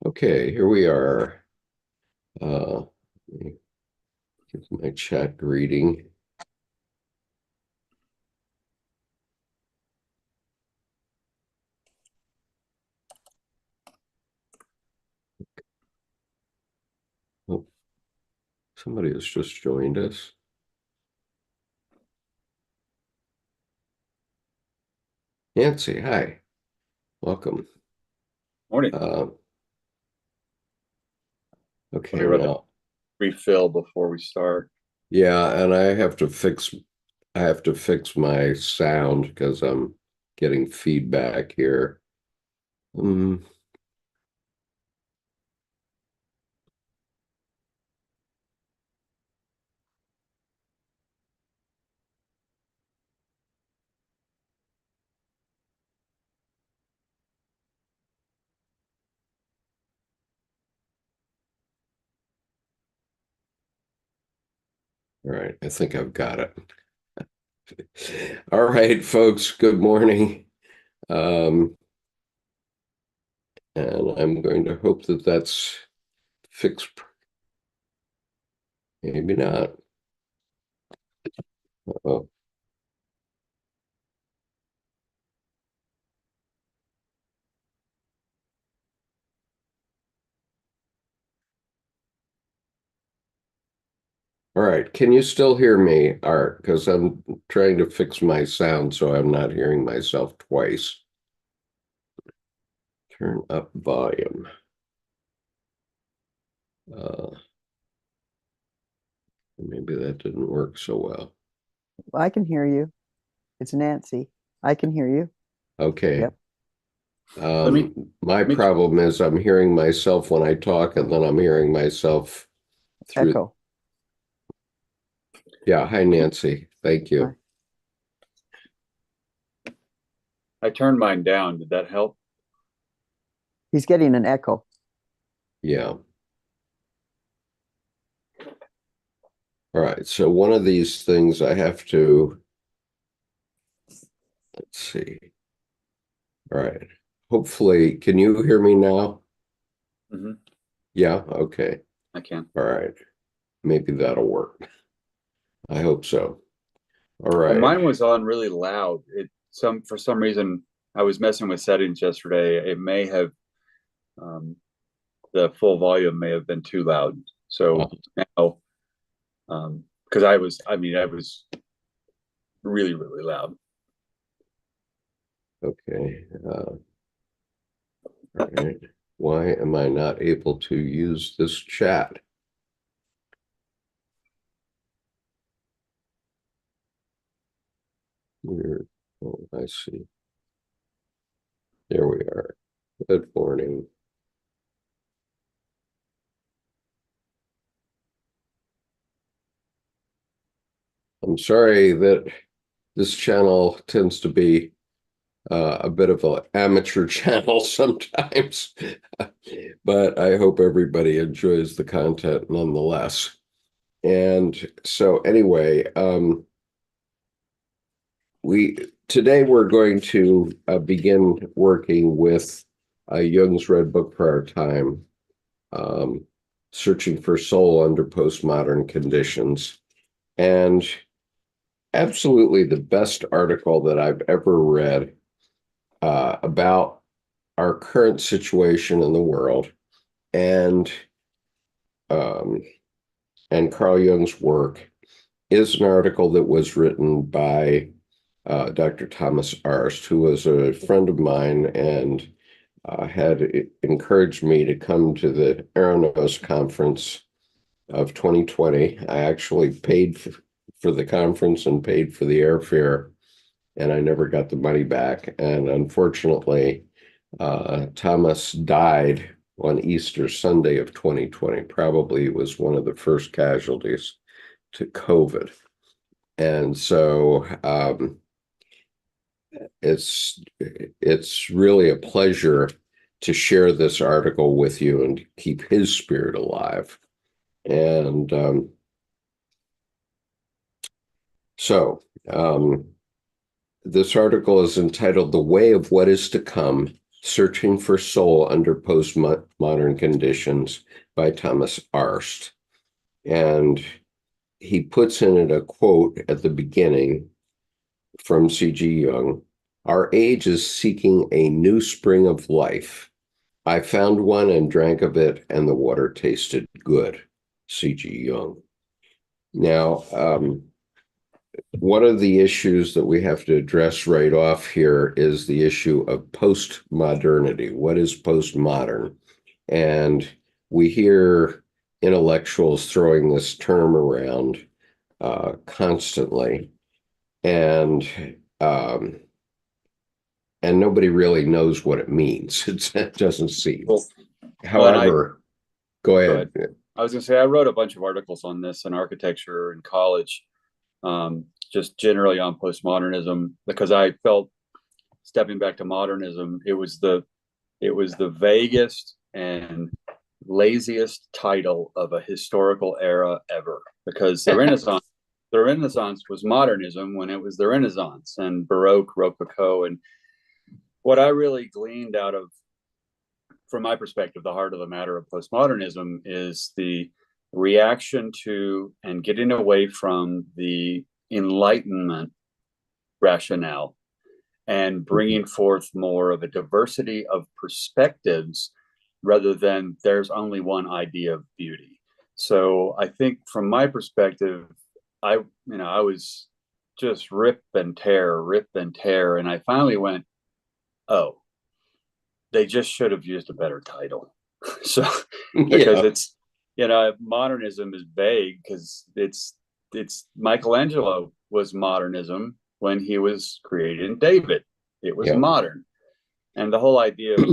Okay, here we are. Let me give my chat greeting. Oh, somebody has just joined us. Nancy, hi. Welcome. Morning. Uh, Let okay, me run the now, refill before we start. yeah, and I have to fix my sound because I'm getting feedback here. Mm, all right, I think I've got it. All right, folks, good morning. Um, and I'm going to hope that that's fixed. Maybe not. Oh, all right. Can you still hear me, Art? Because I'm trying to fix my sound so I'm not hearing myself twice. Turn up volume. Uh, Maybe that didn't work so well. I can hear you. It's Nancy. I can hear you. Okay. Yep. Let me My let me problem is I'm hearing myself when I talk, and then I'm hearing myself through. Echo. Yeah. Hi, Nancy. Thank Hi. you. I turned mine down. Did that help? He's getting an echo. Yeah. All right. So one of these things I have to, let's see. All right. Hopefully, can you hear me now? Hmm. Yeah. Okay. I can. All right. Maybe that'll work. I hope so. All Well, right. mine was on really loud. It some for some reason I was messing with settings yesterday. It may have um, the full volume may have been too loud. Uh, So now, because I was really loud. okay. All right. Why am I not able to use this chat? Weird. Oh, I see. There we are. Good morning. I'm sorry that this channel tends to be a bit of an amateur channel sometimes, but I hope everybody enjoys the content nonetheless. And so anyway, today we're going to begin working with Jung's Red Book for Our Time, um, Searching for Soul Under Postmodern Conditions. And absolutely the best article that I've ever read about our current situation in the world and um, and Carl Jung's work is an article that was written by Dr. Thomas Arzt, who was a friend of mine and had encouraged me to come to the Aranos conference of 2020. I actually paid for the conference and paid for the airfare, and I never got the money back. And unfortunately, Thomas died on Easter Sunday of 2020. Probably was one of the first casualties to COVID. And so it's really a pleasure to share this article with you and keep his spirit alive. And so this article is entitled "The Way of What Is to Come: Searching for Soul Under Postmodern Conditions by Thomas Arzt. And he puts in it a quote at the beginning from C.G. Jung. Our age is seeking a new spring of life. I found one and drank of it, and the water tasted good. C.G. Jung. Now, one of the issues that we have to address right off here is the issue of postmodernity. What is postmodern? And we hear intellectuals throwing this term around constantly, and nobody really knows what it means. It doesn't seem. Well, However, go ahead. I was going to say, I wrote a bunch of articles on this in architecture in college, just generally on postmodernism, because I felt, stepping back to modernism, it was the vaguest and laziest title of a historical era ever, because the Renaissance was modernism when it was the Renaissance, and Baroque, Rococo. And what I really gleaned out of, from my perspective, the heart of the matter of postmodernism is the reaction to and getting away from the Enlightenment rationale and bringing forth more of a diversity of perspectives rather than there's only one idea of beauty. So I think from my perspective, I was just rip and tear. And I finally went, oh, they just should have used a better title. So, because it's, modernism is vague, because it's Michelangelo was modernism when he was creating David. It was modern. And the whole idea of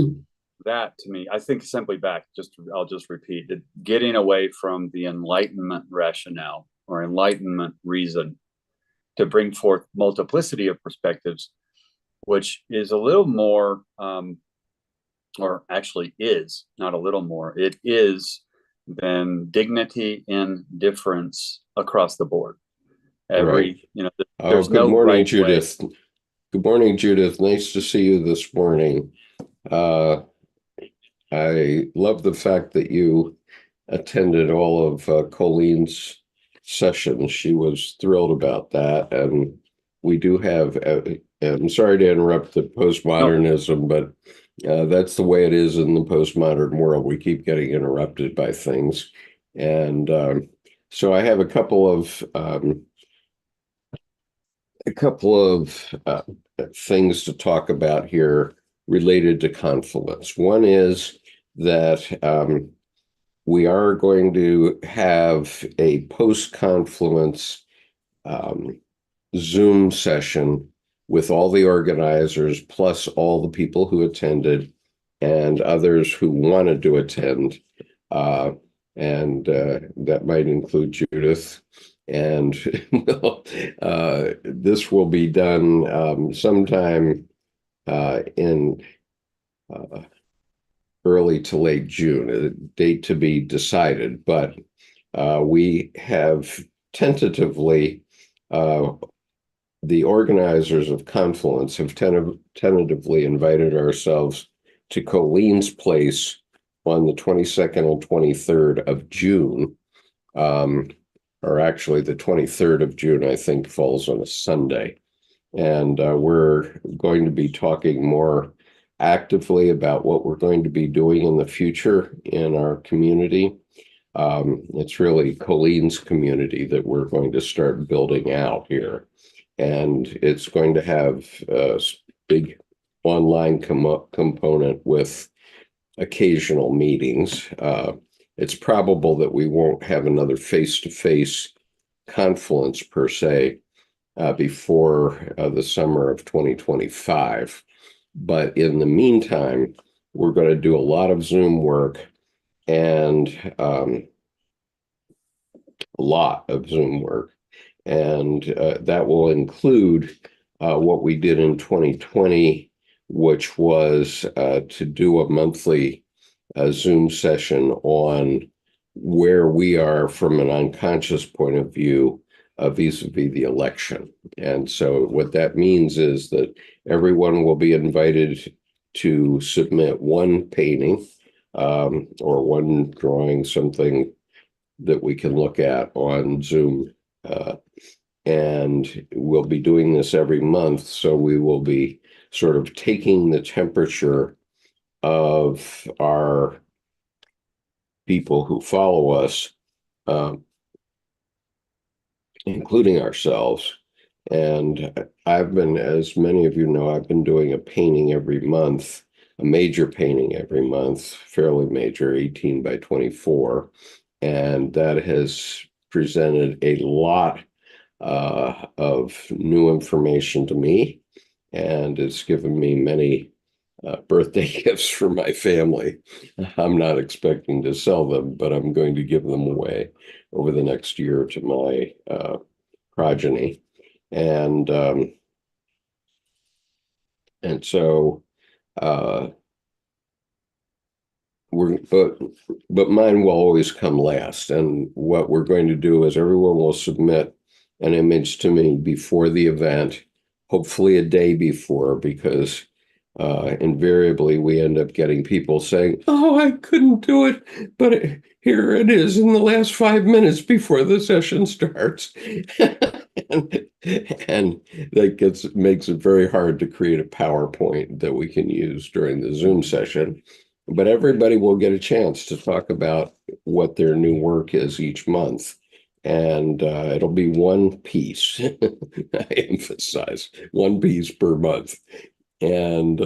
that, to me, I think simply back, I'll just repeat it, getting away from the Enlightenment rationale or Enlightenment reason to bring forth multiplicity of perspectives, which is a little more, or actually is not a little more, it is than dignity in difference across the board. There's good no morning, right Judith. way. Good morning, Judith. Nice to see you this morning. I love the fact that you attended all of Colleen's sessions. She was thrilled about that. And we do have, I'm sorry to interrupt the postmodernism, but that's the way it is in the postmodern world. We keep getting interrupted by things. And so I have a couple of things to talk about here related to confluence. One is that we are going to have a post-confluence Zoom session with all the organizers, plus all the people who attended and others who wanted to attend. And that might include Judith. And this will be done sometime in early to late June, a date to be decided. But we have tentatively, the organizers of Confluence have tentatively invited ourselves to Colleen's place on the 22nd and 23rd of June. Or actually the 23rd of June, I think, falls on a Sunday. And we're going to be talking more actively about what we're going to be doing in the future in our community. It's really Colleen's community that we're going to start building out here. And it's going to have a big online component with occasional meetings. It's probable that we won't have another face-to-face confluence per se before the summer of 2025. But in the meantime, we're going to do a lot of Zoom work and that will include what we did in 2020, which was to do a monthly Zoom session on where we are from an unconscious point of view vis-a-vis the election. And so what that means is that everyone will be invited to submit one painting or one drawing, something that we can look at on Zoom. And we'll be doing this every month. So we will be sort of taking the temperature of our people who follow us, including ourselves. And I've been, as many of you know, I've been doing a painting every month, a major painting every month, fairly major, 18 by 24. And that has presented a lot of new information to me. And it's given me many birthday gifts for my family. I'm not expecting to sell them, but I'm going to give them away over the next year to my progeny. And so but mine will always come last. And what we're going to do is everyone will submit an image to me before the event, hopefully a day before, because invariably we end up getting people saying, "Oh, I couldn't do it, but here it is in the last 5 minutes before the session starts." and that makes it very hard to create a PowerPoint that we can use during the Zoom session. But everybody will get a chance to talk about what their new work is each month. And it'll be one piece. I emphasize one piece per month. And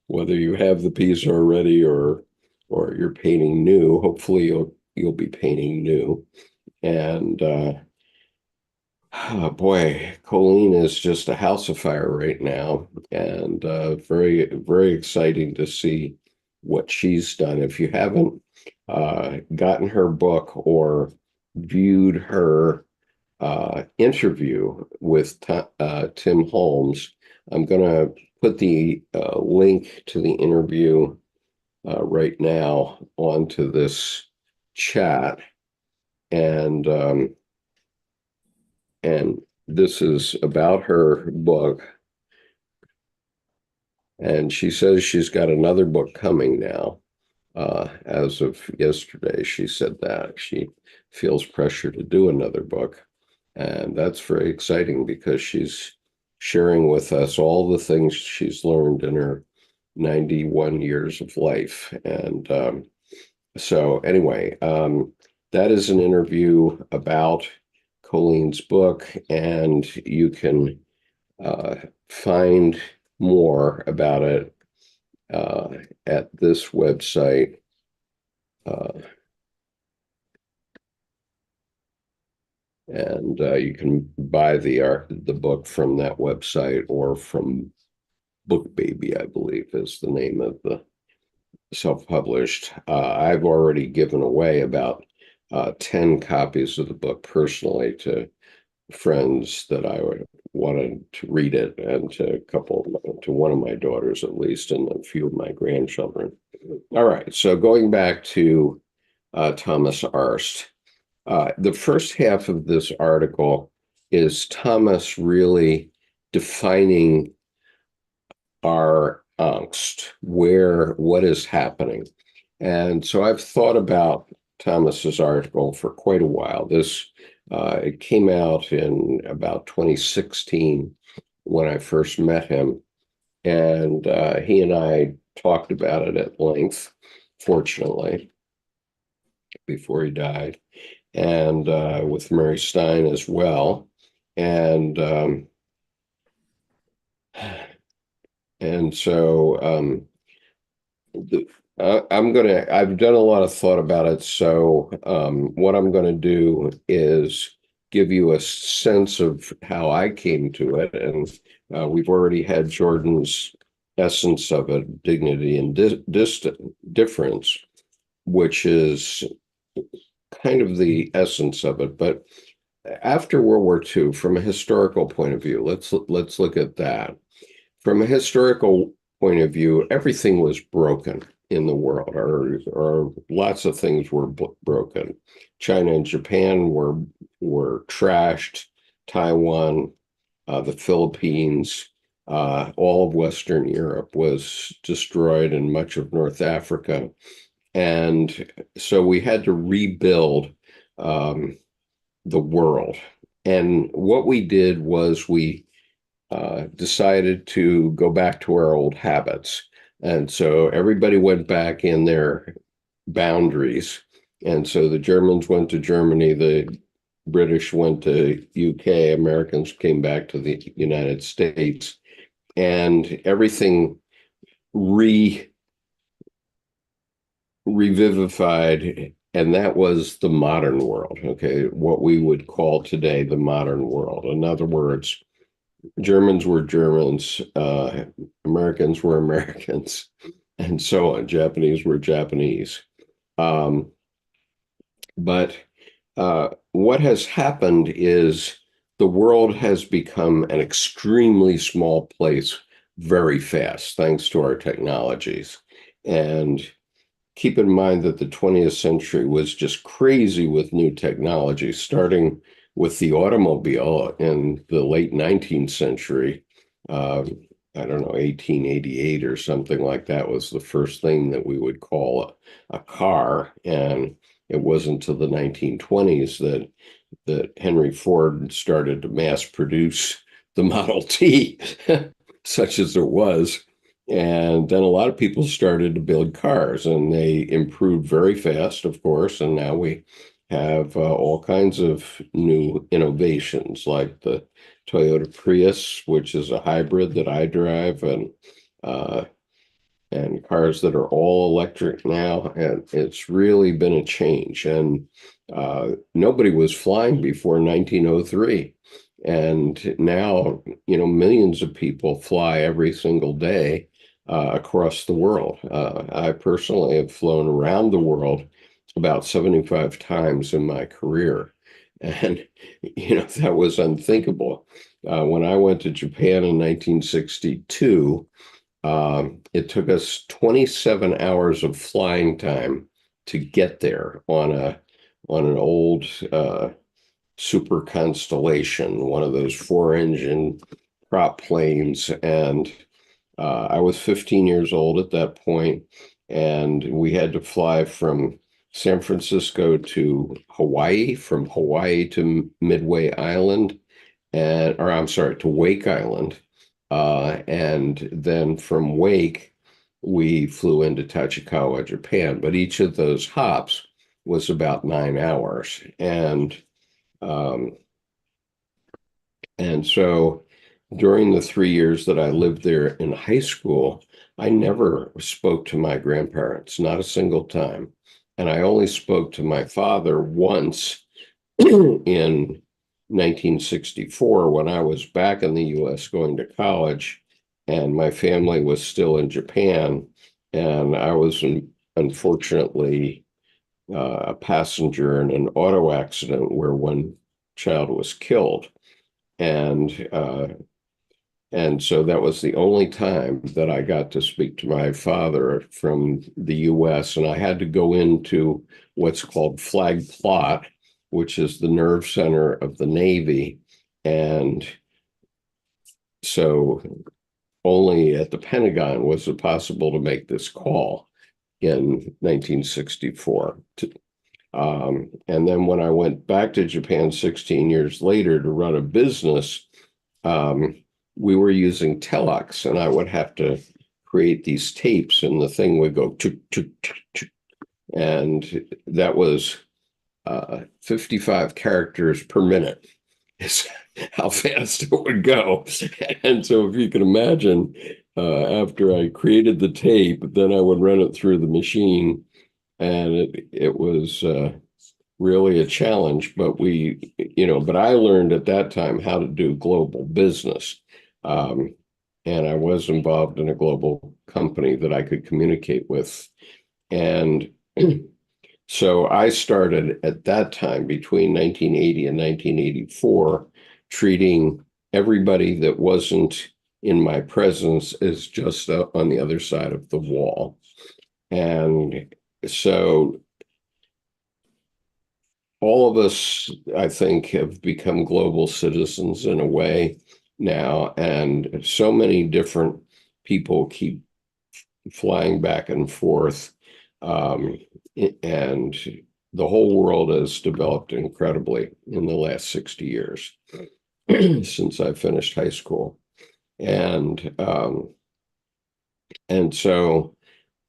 whether you have the piece already or you're painting new, hopefully you'll be painting new. And oh boy, Colleen is just a house of fire right now, and very, very exciting to see what she's done. If you haven't gotten her book or viewed her interview with Tim Holmes, I'm going to put the link to the interview right now onto this chat. And this is about her book. And she says she's got another book coming now. As of yesterday, she said that she feels pressure to do another book. And that's very exciting because she's sharing with us all the things she's learned in her 91 years of life. And so anyway, that is an interview about Colleen's book, and you can find more about it at this website. And you can buy the book from that website or from Book Baby, I believe is the name of the self-published. I've already given away about 10 copies of the book personally to friends that I wanted to read it, and to one of my daughters at least, and a few of my grandchildren. All right, so going back to Thomas Arzt. The first half of this article is Thomas really defining our angst, what is happening. And so I've thought about Thomas's article for quite a while. It came out in about 2016 when I first met him, and he and I talked about it at length, fortunately, before he died, and with Mary Stein as well. And so I've done a lot of thought about it. So what I'm going to do is give you a sense of how I came to it. And we've already had Jordan's essence of it, dignity and difference, which is kind of the essence of it. But after World War II, from a historical point of view, let's look at that. From a historical point of view, everything was broken in the world, or lots of things were broken. China and Japan were trashed. Taiwan, the Philippines, All of Western Europe was destroyed and much of North Africa. And so we had to rebuild um, the world. And what we did was we decided to go back to our old habits. And so everybody went back in their boundaries. And so the Germans went to Germany, the British went to UK, Americans came back to the United States, and everything re revivified, and that was the modern world. Okay, what we would call today the modern world. In other words, Germans were Germans, Americans were Americans, and so on. Japanese were Japanese. Um, but what has happened is the world has become an extremely small place very fast, thanks to our technologies. And keep in mind that the 20th century was just crazy with new technology, starting with the automobile in the late 19th century. Uh, I don't know, 1888 or something like that was the first thing that we would call a car. And it wasn't until the 1920s that Henry Ford started to mass produce the Model T, such as it was. And then a lot of people started to build cars, and they improved very fast, of course. And now we have all kinds of new innovations like the Toyota Prius, which is a hybrid that I drive, uh, and cars that are all electric now. And it's really been a change. And nobody was flying before 1903. And now, millions of people fly every single day across the world. I personally have flown around the world about 75 times in my career. And, that was unthinkable. When I went to Japan in 1962, it took us 27 hours of flying time to get there on an old Super Constellation, one of those four-engine prop planes. And I was 15 years old at that point, and we had to fly from San Francisco to Hawaii, from Hawaii to Midway Island, or I'm sorry, to Wake Island. And then from Wake, we flew into Tachikawa, Japan. But each of those hops was about 9 hours. Um, and so during the 3 years that I lived there in high school, I never spoke to my grandparents, not a single time. And I only spoke to my father once in 1964 when I was back in the U.S. going to college, and my family was still in Japan. And I was unfortunately a passenger in an auto accident where one child was killed. And and so that was the only time that I got to speak to my father from the US. And I had to go into what's called Flag Plot, which is the nerve center of the Navy. And so only at the Pentagon was it possible to make this call in 1964. And then when I went back to Japan 16 years later to run a business, we were using telex, and I would have to create these tapes, and the thing would go tuk, tuk, tuk, tuk, and that was 55 characters per minute is how fast it would go. And so if you can imagine, after I created the tape, then I would run it through the machine, and it was really a challenge. But but I learned at that time how to do global business. And I was involved in a global company that I could communicate with. And so I started at that time between 1980 and 1984, treating everybody that wasn't in my presence as just on the other side of the wall. And so all of us, I think, have become global citizens in a way. now, and so many different people keep flying back and forth. And the whole world has developed incredibly in the last 60 years since I finished high school. And so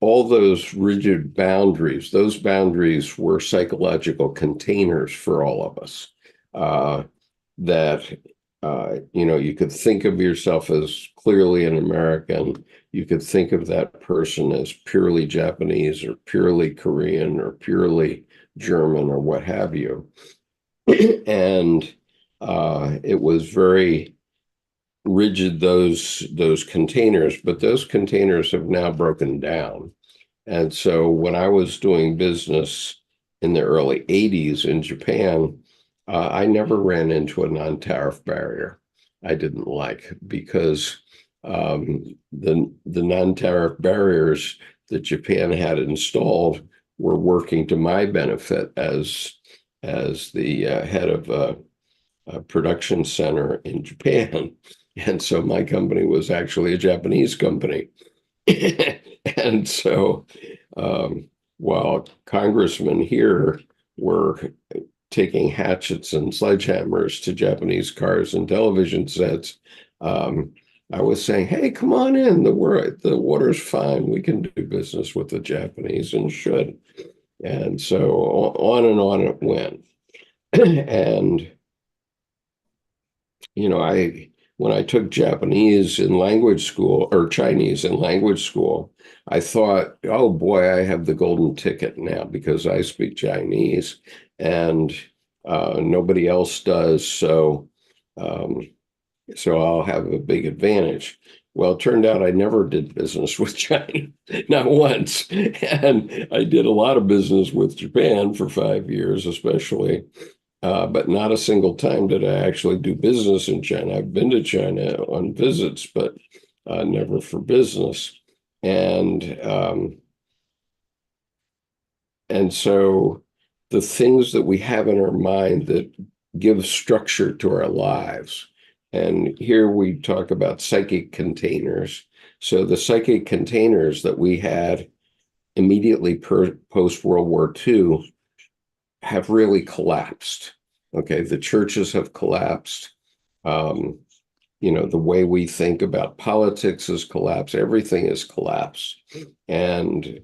all those rigid boundaries, those boundaries were psychological containers for all of us. That you could think of yourself as clearly an American. You could think of that person as purely Japanese or purely Korean or purely German or what have you. And it was very rigid, those containers, but those containers have now broken down. And so when I was doing business in the early 80s in Japan, I never ran into a non-tariff barrier I didn't like, because the non-tariff barriers that Japan had installed were working to my benefit as the head of a production center in Japan. And so my company was actually a Japanese company. And so while congressmen here were taking hatchets and sledgehammers to Japanese cars and television sets, I was saying, hey, come on in. The water's fine. We can do business with the Japanese, and should. And so on it went. And when I took Japanese in language school, or Chinese in language school, I thought, oh boy, I have the golden ticket now because I speak Chinese and nobody else does. So I'll have a big advantage. Well, it turned out I never did business with China, not once. And I did a lot of business with Japan for 5 years, especially. But not a single time did I actually do business in China. I've been to China on visits, but never for business. And so the things that we have in our mind that give structure to our lives. And here we talk about psychic containers. So the psychic containers that we had immediately post World War II have really collapsed. Okay, the churches have collapsed. The way we think about politics has collapsed. Everything has collapsed. And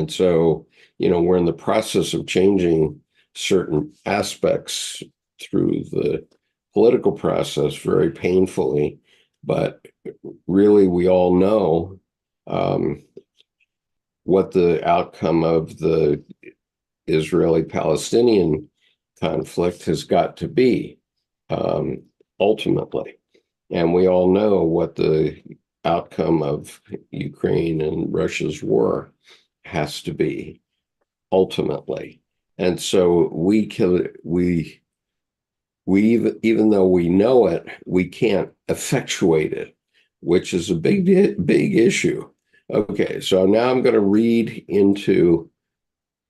so, we're in the process of changing certain aspects through the political process very painfully. But really, we all know what the outcome of the Israeli-Palestinian conflict has got to be, ultimately. And we all know what the outcome of Ukraine and Russia's war has to be, ultimately. And so even though we know it, we can't effectuate it, which is a big issue. Okay, so now I'm going to read into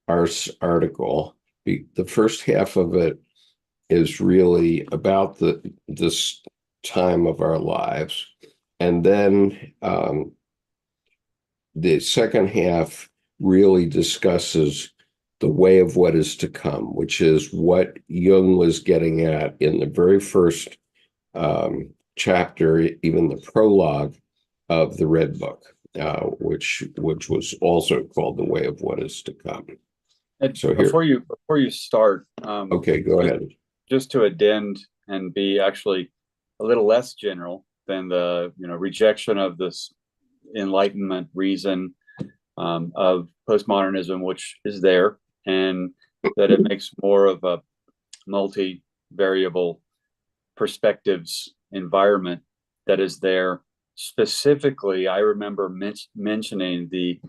Arzt article. The first half of it is really about this time of our lives. And then the second half really discusses the way of what is to come, which is what Jung was getting at in the very first chapter, even the prologue of the Red Book, which was also called The Way of What Is to Come. And so before you start, okay, go ahead. Just to addend and be actually a little less general than the rejection of this Enlightenment reason of postmodernism, which is there, and that it makes more of a multi-variable perspectives environment that is there. Specifically, I remember mentioning the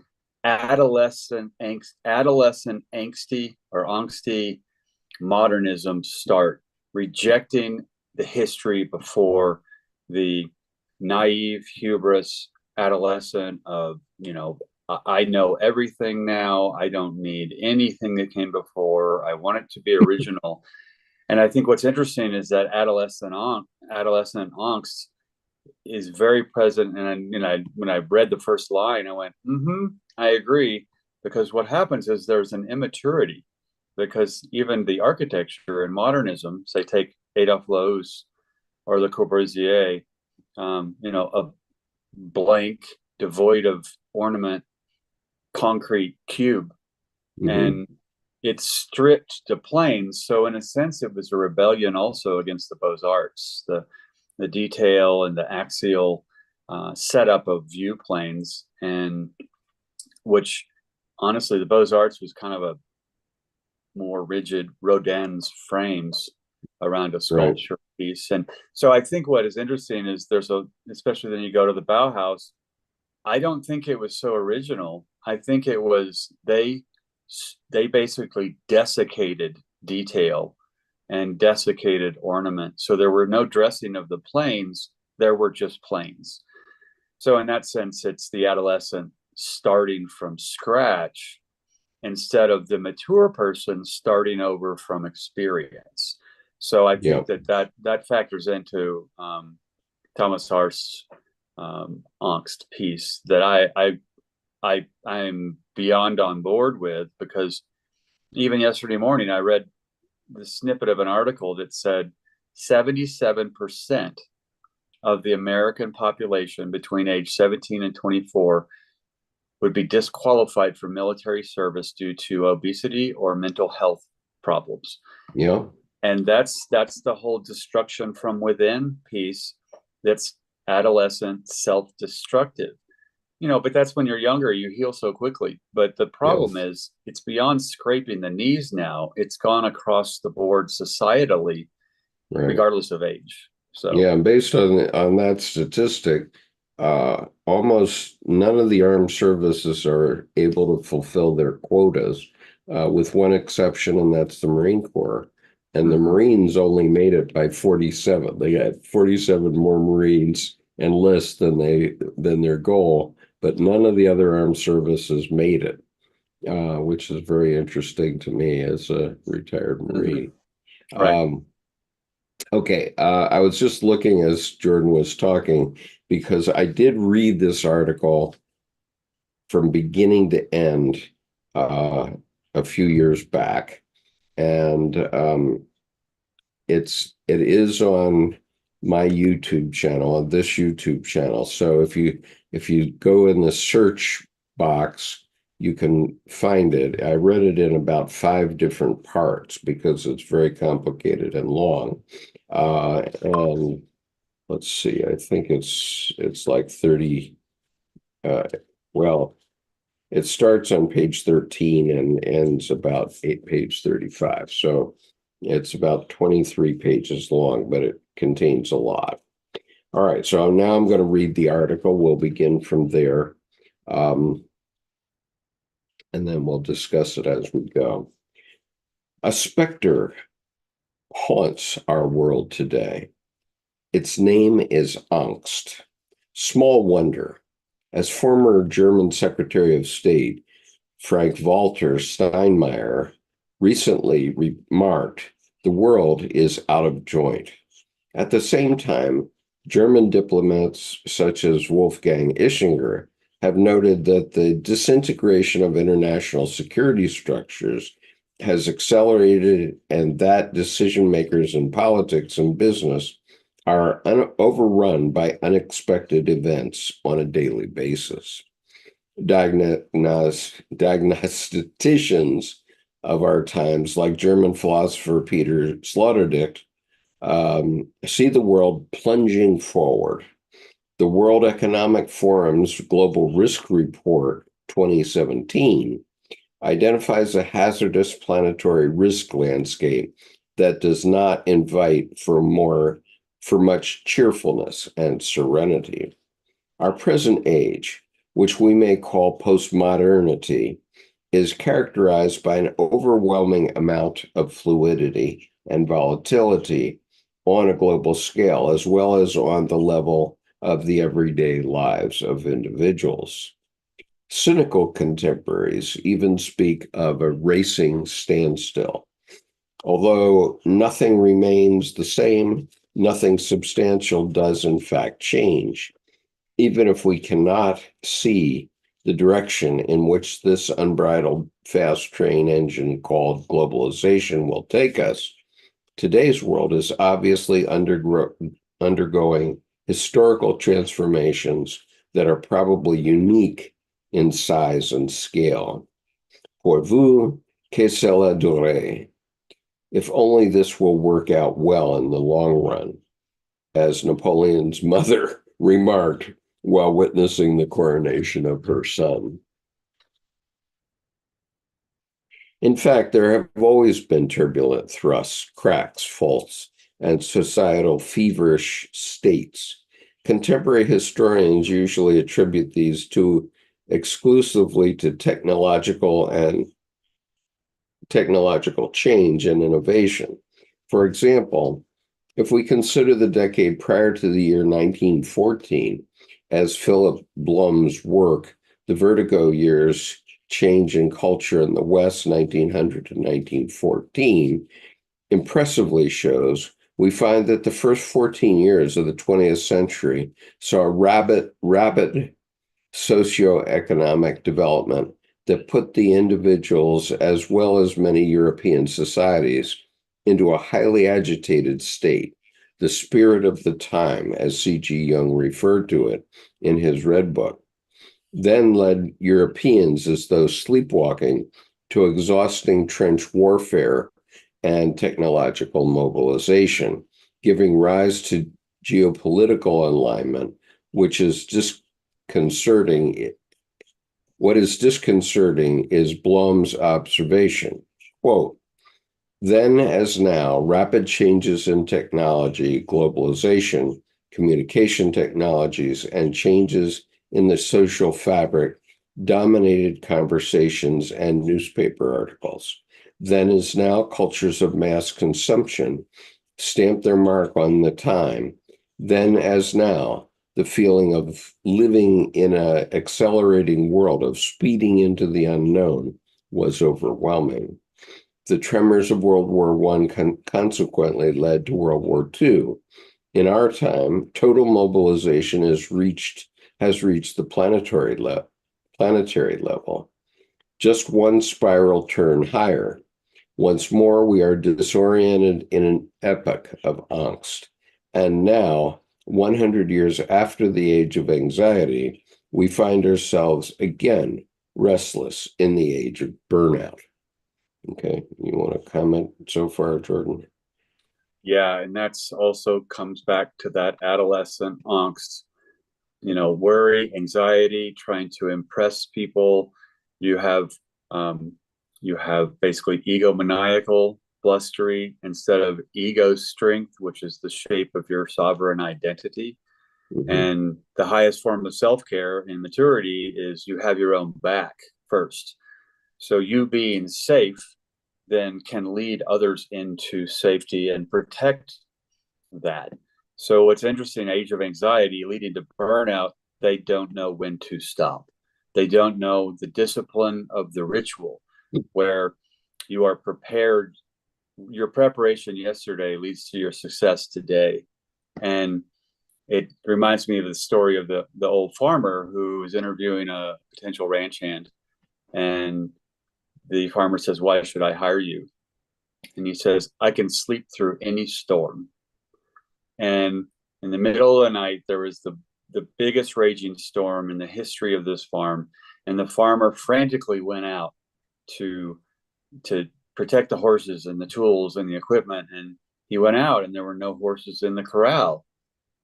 adolescent angsty or angsty modernism start, rejecting the history before, the naive hubris adolescent of, I know everything now. I don't need anything that came before. I want it to be original. And I think what's interesting is that adolescent angst is very present. And when I read the first line, I went, I agree. Because what happens is there's an immaturity, because even the architecture and modernism, say take Adolphe Loos or Le Corbusier, a blank, devoid of ornament, concrete cube, and it's stripped to planes. So in a sense, it was a rebellion also against the Beaux-Arts, the detail and the axial setup of view planes, and which honestly, the Beaux-Arts was kind of a more rigid Rodin's frames around a sculpture piece. And so I think what is interesting is especially when you go to the Bauhaus, I don't think it was so original. I think it was they basically desiccated detail and desiccated ornament. So there were no dressing of the planes, there were just planes. So in that sense, it's the adolescent starting from scratch instead of the mature person starting over from experience. So I think that factors into Thomas Arzt's angst piece that I'm beyond on board with, because even yesterday morning I read the snippet of an article that said 77% of the American population between age 17 and 24 would be disqualified for military service due to obesity or mental health problems. Yeah. And that's the whole destruction from within piece that's adolescent, self-destructive. But that's when you're younger, you heal so quickly. But the problem is it's beyond scraping the knees now. It's gone across the board societally, regardless of age. So yeah, and based on that statistic, almost none of the armed services are able to fulfill their quotas, with one exception, and that's the Marine Corps. And the Marines only made it by 47. They got 47 more Marines enlist than their goal, but none of the other armed services made it, which is very interesting to me as a retired Marine. Right. Okay, I was just looking as Jordan was talking, because I did read this article from beginning to end a few years back, and it is on my YouTube channel, on this YouTube channel. So if you go in the search box, you can find it. I read it in about 5 different parts because it's very complicated and long. And let's see, I think it's like 30. Well, it starts on page 13 and ends about page 35. So it's about 23 pages long, but it contains a lot. All right, so now I'm going to read the article. We'll begin from there. And then we'll discuss it as we go. A specter haunts our world today. Its name is angst. Small wonder, as former German Secretary of State Frank-Walter Steinmeier recently remarked, the world is out of joint. At the same time, German diplomats such as Wolfgang Ischinger have noted that the disintegration of international security structures has accelerated, and that decision makers in politics and business are overrun by unexpected events on a daily basis. Diagnosticians of our times, like German philosopher Peter Sloterdijk, see the world plunging forward. The World Economic Forum's Global Risk Report 2017 identifies a hazardous planetary risk landscape that does not invite for much cheerfulness and serenity. Our present age, which we may call postmodernity, is characterized by an overwhelming amount of fluidity and volatility on a global scale, as well as on the level of the everyday lives of individuals. Cynical contemporaries even speak of a racing standstill. Although nothing remains the same, nothing substantial does in fact change. Even if we cannot see the direction in which this unbridled fast train engine called globalization will take us, today's world is obviously undergoing historical transformations that are probably unique in size and scale. Pour vous, que cela dure. If only this will work out well in the long run, as Napoleon's mother remarked while witnessing the coronation of her son. In fact, there have always been turbulent thrusts, cracks, faults, and societal feverish states. Contemporary historians usually attribute these exclusively to technological change and innovation. For example, if we consider the decade prior to the year 1914 as Philip Blum's work, The Vertigo Years, Change in Culture in the West, 1900 to 1914, impressively shows, we find that the first 14 years of the 20th century saw rapid socioeconomic development that put the individuals, as well as many European societies, into a highly agitated state. The spirit of the time, as C.G. Jung referred to it in his Red Book, then led Europeans, as though sleepwalking, to exhausting trench warfare and technological mobilization, giving rise to geopolitical alignment, which is disconcerting. What is disconcerting is Blum's observation, quote, then as now, rapid changes in technology, globalization, communication technologies, and changes in the social fabric dominated conversations and newspaper articles. Then as now, cultures of mass consumption stamped their mark on the time. Then as now, the feeling of living in an accelerating world, of speeding into the unknown, was overwhelming. The tremors of World War I consequently led to World War II. In our time, total mobilization has reached the planetary level. Just one spiral turn higher. Once more, we are disoriented in an epoch of angst. And now, 100 years after the age of anxiety, we find ourselves again restless in the age of burnout. Okay, you want to comment so far, Jordan? Yeah, and that's also comes back to that adolescent angst, worry, anxiety, trying to impress people. You have basically egomaniacal blustery instead of ego strength, which is the shape of your sovereign identity. Mm-hmm. And the highest form of self-care and maturity is you have your own back first. So you being safe then can lead others into safety and protect that. So what's interesting, age of anxiety leading to burnout, they don't know when to stop. They don't know the discipline of the ritual where you are prepared. Your preparation yesterday leads to your success today. And it reminds me of the story of the old farmer who was interviewing a potential ranch hand. And the farmer says, why should I hire you? And he says, I can sleep through any storm. And in the middle of the night, there was the biggest raging storm in the history of this farm. And the farmer frantically went out to protect the horses and the tools and the equipment. And he went out and there were no horses in the corral.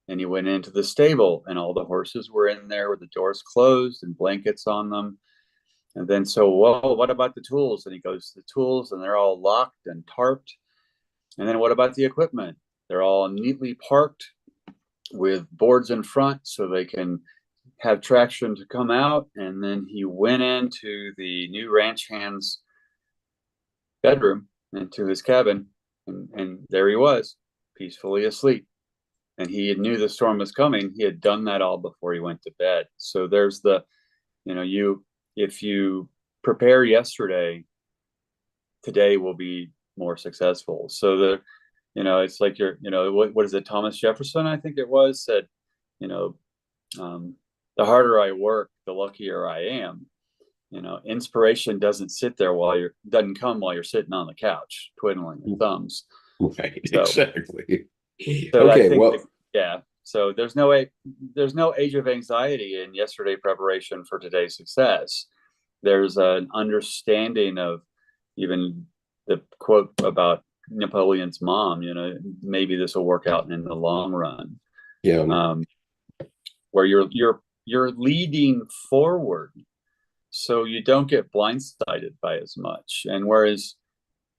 And he went into the stable and all the horses were in there with the doors closed and blankets on them. And then, well, what about the tools? And he goes to the tools and they're all locked and tarped. And then what about the equipment? They're all neatly parked with boards in front so they can have traction to come out. And then he went into the new ranch hand's bedroom, into his cabin, and there he was, peacefully asleep. And he knew the storm was coming. He had done that all before he went to bed. So there's if you prepare yesterday, today will be more successful. So it's like what is it? Thomas Jefferson, I think it was, said, you know, the harder I work, the luckier I am. Inspiration doesn't come while you're sitting on the couch twiddling your thumbs. Right, So, exactly. so I Okay, think, well, yeah. So there's no age of anxiety in yesterday preparation for today's success. There's an understanding of even the quote about Napoleon's mom. Maybe this will work out in the long run. yeah, Where you're leading forward, so you don't get blindsided by as much. And whereas,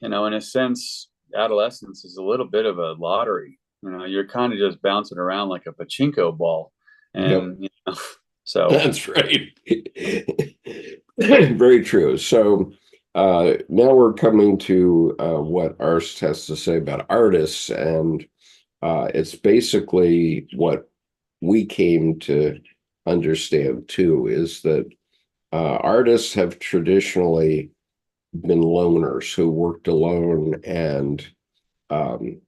in a sense, adolescence is a little bit of a lottery. You're kind of just bouncing around like a pachinko ball, and yep. so That's right. Very true. So now we're coming to what Arzt has to say about artists, and it's basically what we came to understand too, is that artists have traditionally been loners who worked alone, and um,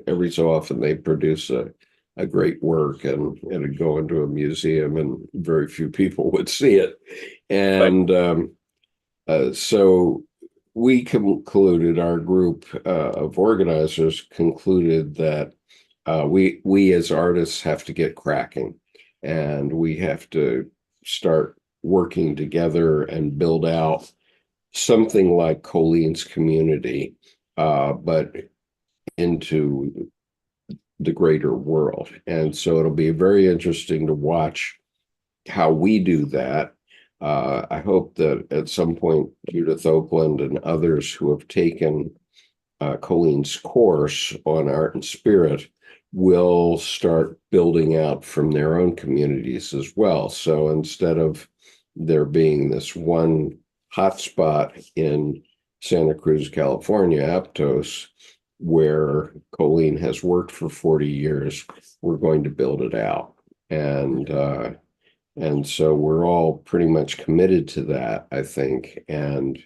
every so often they produce a great work, and it'd go into a museum and very few people would see it. right. And so we concluded, our group of organizers concluded that we as artists have to get cracking, and we have to start working together and build out something like Colleen's community, but into the greater world. And so it'll be very interesting to watch how we do that. I hope that at some point Judith Oakland and others who have taken Colleen's course on art and spirit will start building out from their own communities as well. So instead of there being this one hotspot in Santa Cruz, California, Aptos, where Colleen has worked for 40 years, we're going to build it out. And so we're all pretty much committed to that, I think, and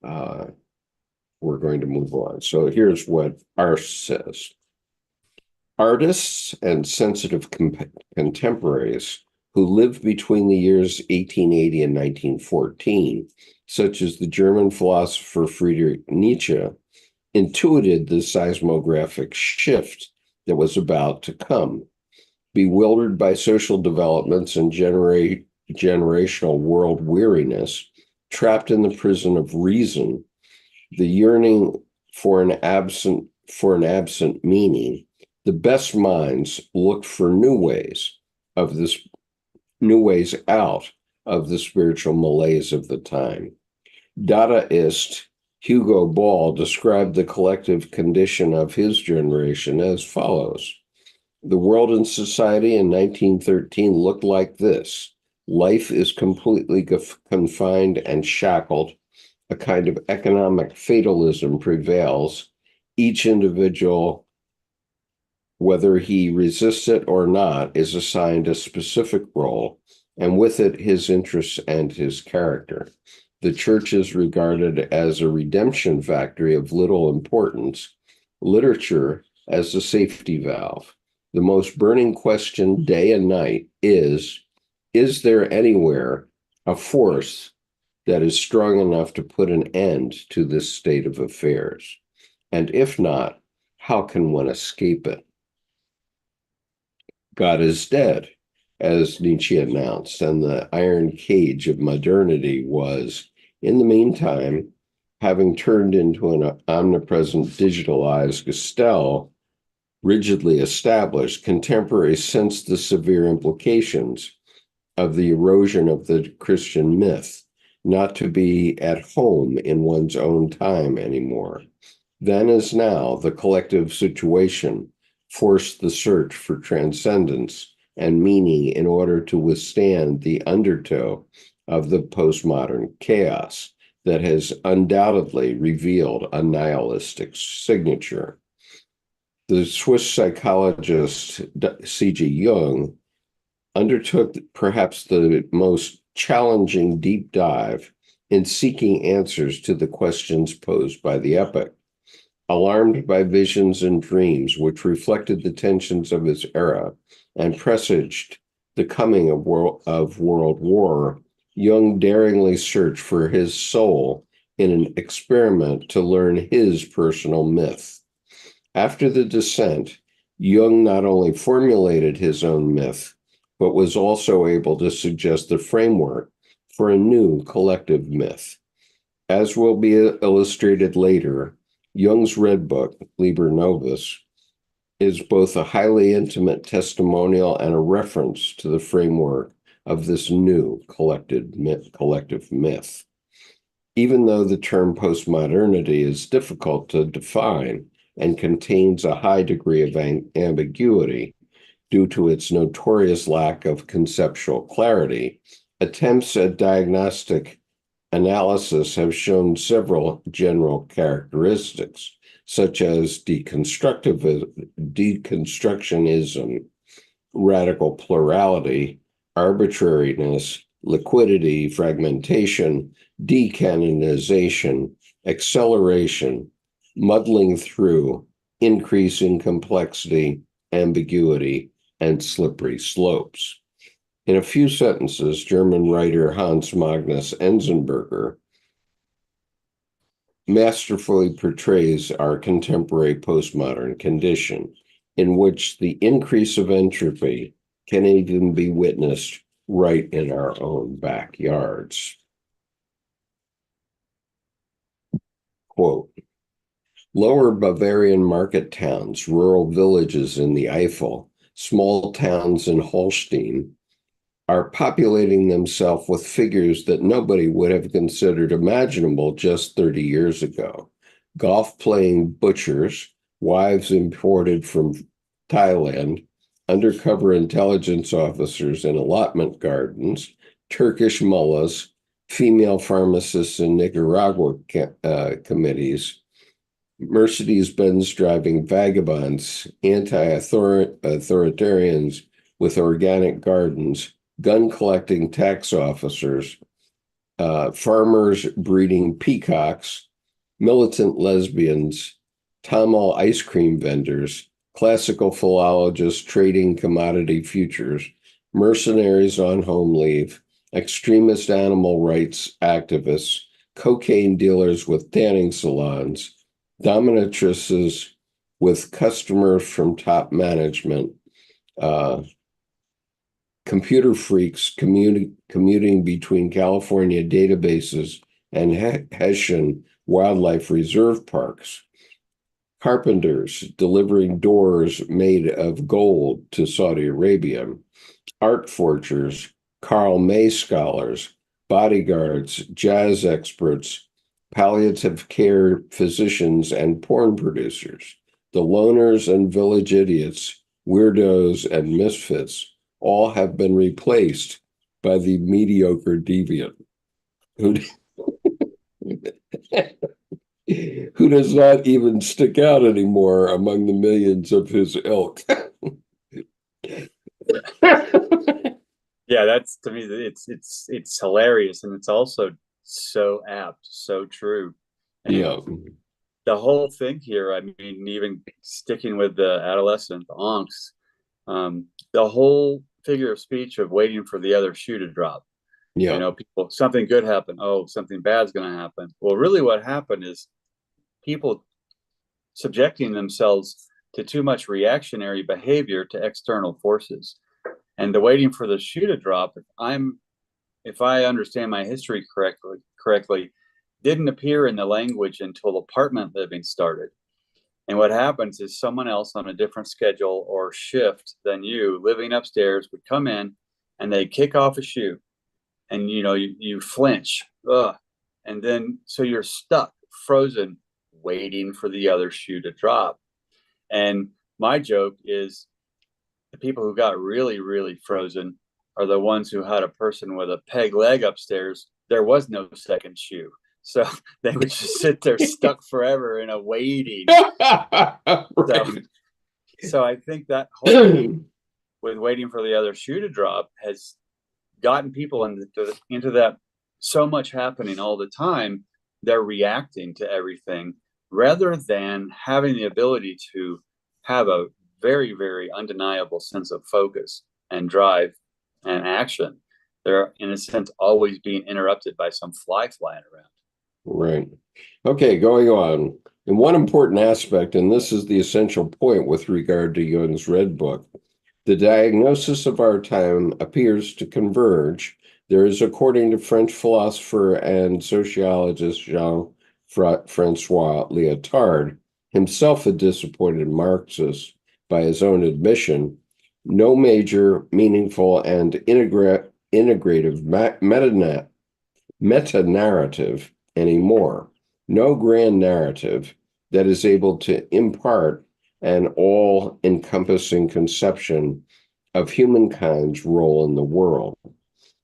we're going to move on. So here's what Arzt says. Artists and sensitive contemporaries who lived between the years 1880 and 1914, such as the German philosopher Friedrich Nietzsche, intuited the seismographic shift that was about to come. Bewildered by social developments and generational world weariness, trapped in the prison of reason, the yearning for an absent meaning, the best minds looked for new ways out of the spiritual malaise of the time. Dadaist Hugo Ball described the collective condition of his generation as follows. The world and society in 1913 looked like this. Life is completely confined and shackled. A kind of economic fatalism prevails. Each individual, whether he resists it or not, is assigned a specific role, and with it his interests and his character. The church is regarded as a redemption factory of little importance, literature as a safety valve. The most burning question day and night is there anywhere a force that is strong enough to put an end to this state of affairs? And if not, how can one escape it? God is dead, as Nietzsche announced, and the iron cage of modernity was, in the meantime, having turned into an omnipresent digitalized gestell, rigidly established. Contemporaries sensed the severe implications of the erosion of the Christian myth, not to be at home in one's own time anymore. Then as now, the collective situation forced the search for transcendence and meaning in order to withstand the undertow of the postmodern chaos that has undoubtedly revealed a nihilistic signature. The Swiss psychologist C.G. Jung undertook perhaps the most challenging deep dive in seeking answers to the questions posed by the epic. Alarmed by visions and dreams which reflected the tensions of his era and presaged the coming of world war, Jung daringly searched for his soul in an experiment to learn his personal myth. After the descent, Jung not only formulated his own myth, but was also able to suggest the framework for a new collective myth. As will be illustrated later, Jung's Red Book, Liber Novus, is both a highly intimate testimonial and a reference to the framework of this new collective myth. Even though the term postmodernity is difficult to define and contains a high degree of ambiguity due to its notorious lack of conceptual clarity, attempts at diagnostic analysis have shown several general characteristics, such as deconstructionism, radical plurality, arbitrariness, liquidity, fragmentation, decanonization, acceleration, muddling through, increasing complexity, ambiguity, and slippery slopes. In a few sentences, German writer Hans Magnus Enzensberger masterfully portrays our contemporary postmodern condition, in which the increase of entropy can even be witnessed right in our own backyards. Quote, lower Bavarian market towns, rural villages in the Eifel, small towns in Holstein, are populating themselves with figures that nobody would have considered imaginable just 30 years ago. Golf-playing butchers, wives imported from Thailand, undercover intelligence officers in allotment gardens, Turkish mullahs, female pharmacists in Nicaragua committees, Mercedes-Benz driving vagabonds, anti-authoritarians with organic gardens, gun-collecting tax officers, farmers breeding peacocks, militant lesbians, Tamil ice cream vendors, classical philologists trading commodity futures, mercenaries on home leave, extremist animal rights activists, cocaine dealers with tanning salons, dominatrices with customers from top management, computer freaks commuting between California databases and Hessian wildlife reserve parks, carpenters delivering doors made of gold to Saudi Arabia, art forgers, Karl May scholars, bodyguards, jazz experts, palliative care physicians, and porn producers, the loners and village idiots, weirdos, and misfits all have been replaced by the mediocre deviant who does not even stick out anymore among the millions of his ilk. Yeah, that's, to me, it's hilarious, and it's also so apt, so true. And Yeah. the whole thing here, I mean, even sticking with the adolescent, the angst, the whole figure of speech of waiting for the other shoe to drop. Yeah. You know, people, something good happened. Oh, something bad's going to happen. Well, really what happened is people subjecting themselves to too much reactionary behavior to external forces. And the waiting for the shoe to drop, if I understand my history correctly, didn't appear in the language until apartment living started. And what happens is someone else on a different schedule or shift than you living upstairs would come in and they kick off a shoe, and you flinch. Ugh. And then so you're stuck, frozen, waiting for the other shoe to drop. And my joke is the people who got really, really frozen are the ones who had a person with a peg leg upstairs. There was no second shoe. So they would just sit there stuck forever in a waiting. Right. So I think that whole thing with waiting for the other shoe to drop has gotten people into that so much happening all the time, they're reacting to everything rather than having the ability to have a very, very undeniable sense of focus and drive and action. They're, in a sense, always being interrupted by some fly flying around. Right. Okay, going on. And one important aspect, and this is the essential point with regard to Jung's Red Book, the diagnosis of our time appears to converge. There is, according to French philosopher and sociologist Jean-Francois Lyotard, himself a disappointed Marxist by his own admission, no major, meaningful, and integrative meta-narrative anymore. No grand narrative that is able to impart an all-encompassing conception of humankind's role in the world.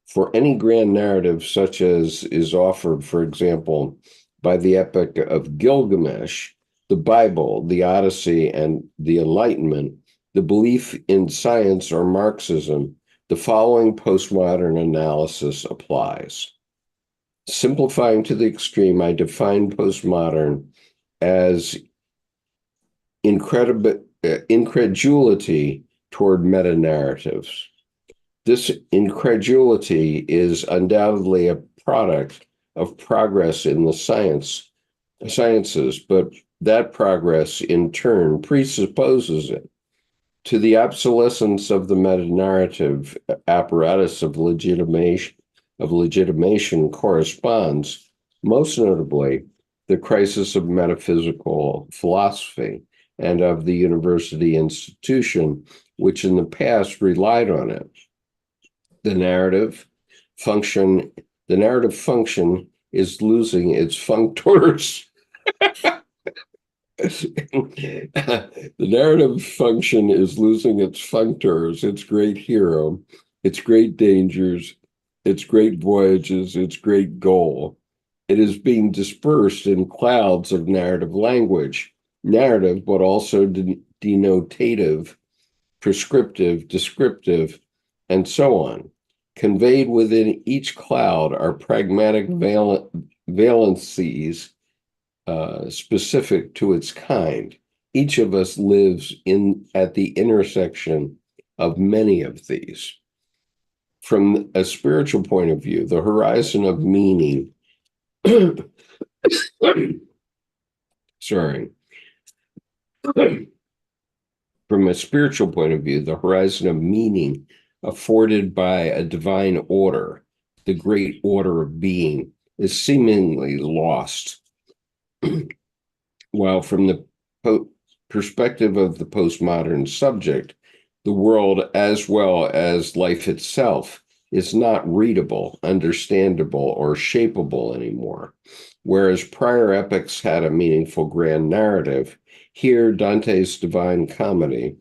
For any grand narrative such as is offered, for example, by the Epic of Gilgamesh, the Bible, the Odyssey, and the Enlightenment, the belief in science or Marxism, the following postmodern analysis applies. Simplifying to the extreme, I define postmodern as incredulity toward meta-narratives. This incredulity is undoubtedly a product of progress in the sciences, but that progress in turn presupposes it. To the obsolescence of the meta-narrative apparatus of legitimation corresponds, most notably, the crisis of metaphysical philosophy and of the university institution, which in the past relied on it. The narrative function is losing its functors. The narrative function is losing its functors, its great hero, its great dangers, its great voyages, its great goal. It is being dispersed in clouds of narrative language, narrative, but also denotative, prescriptive, descriptive, and so on. Conveyed within each cloud are pragmatic valencies specific to its kind. Each of us lives at the intersection of many of these. From a spiritual point of view, the horizon of meaning, sorry. From a spiritual point of view, the horizon of meaning afforded by a divine order, the great order of being, is seemingly lost. While from the perspective of the postmodern subject, the world as well as life itself is not readable, understandable, or shapeable anymore. Whereas prior epics had a meaningful grand narrative, here Dante's Divine Comedy,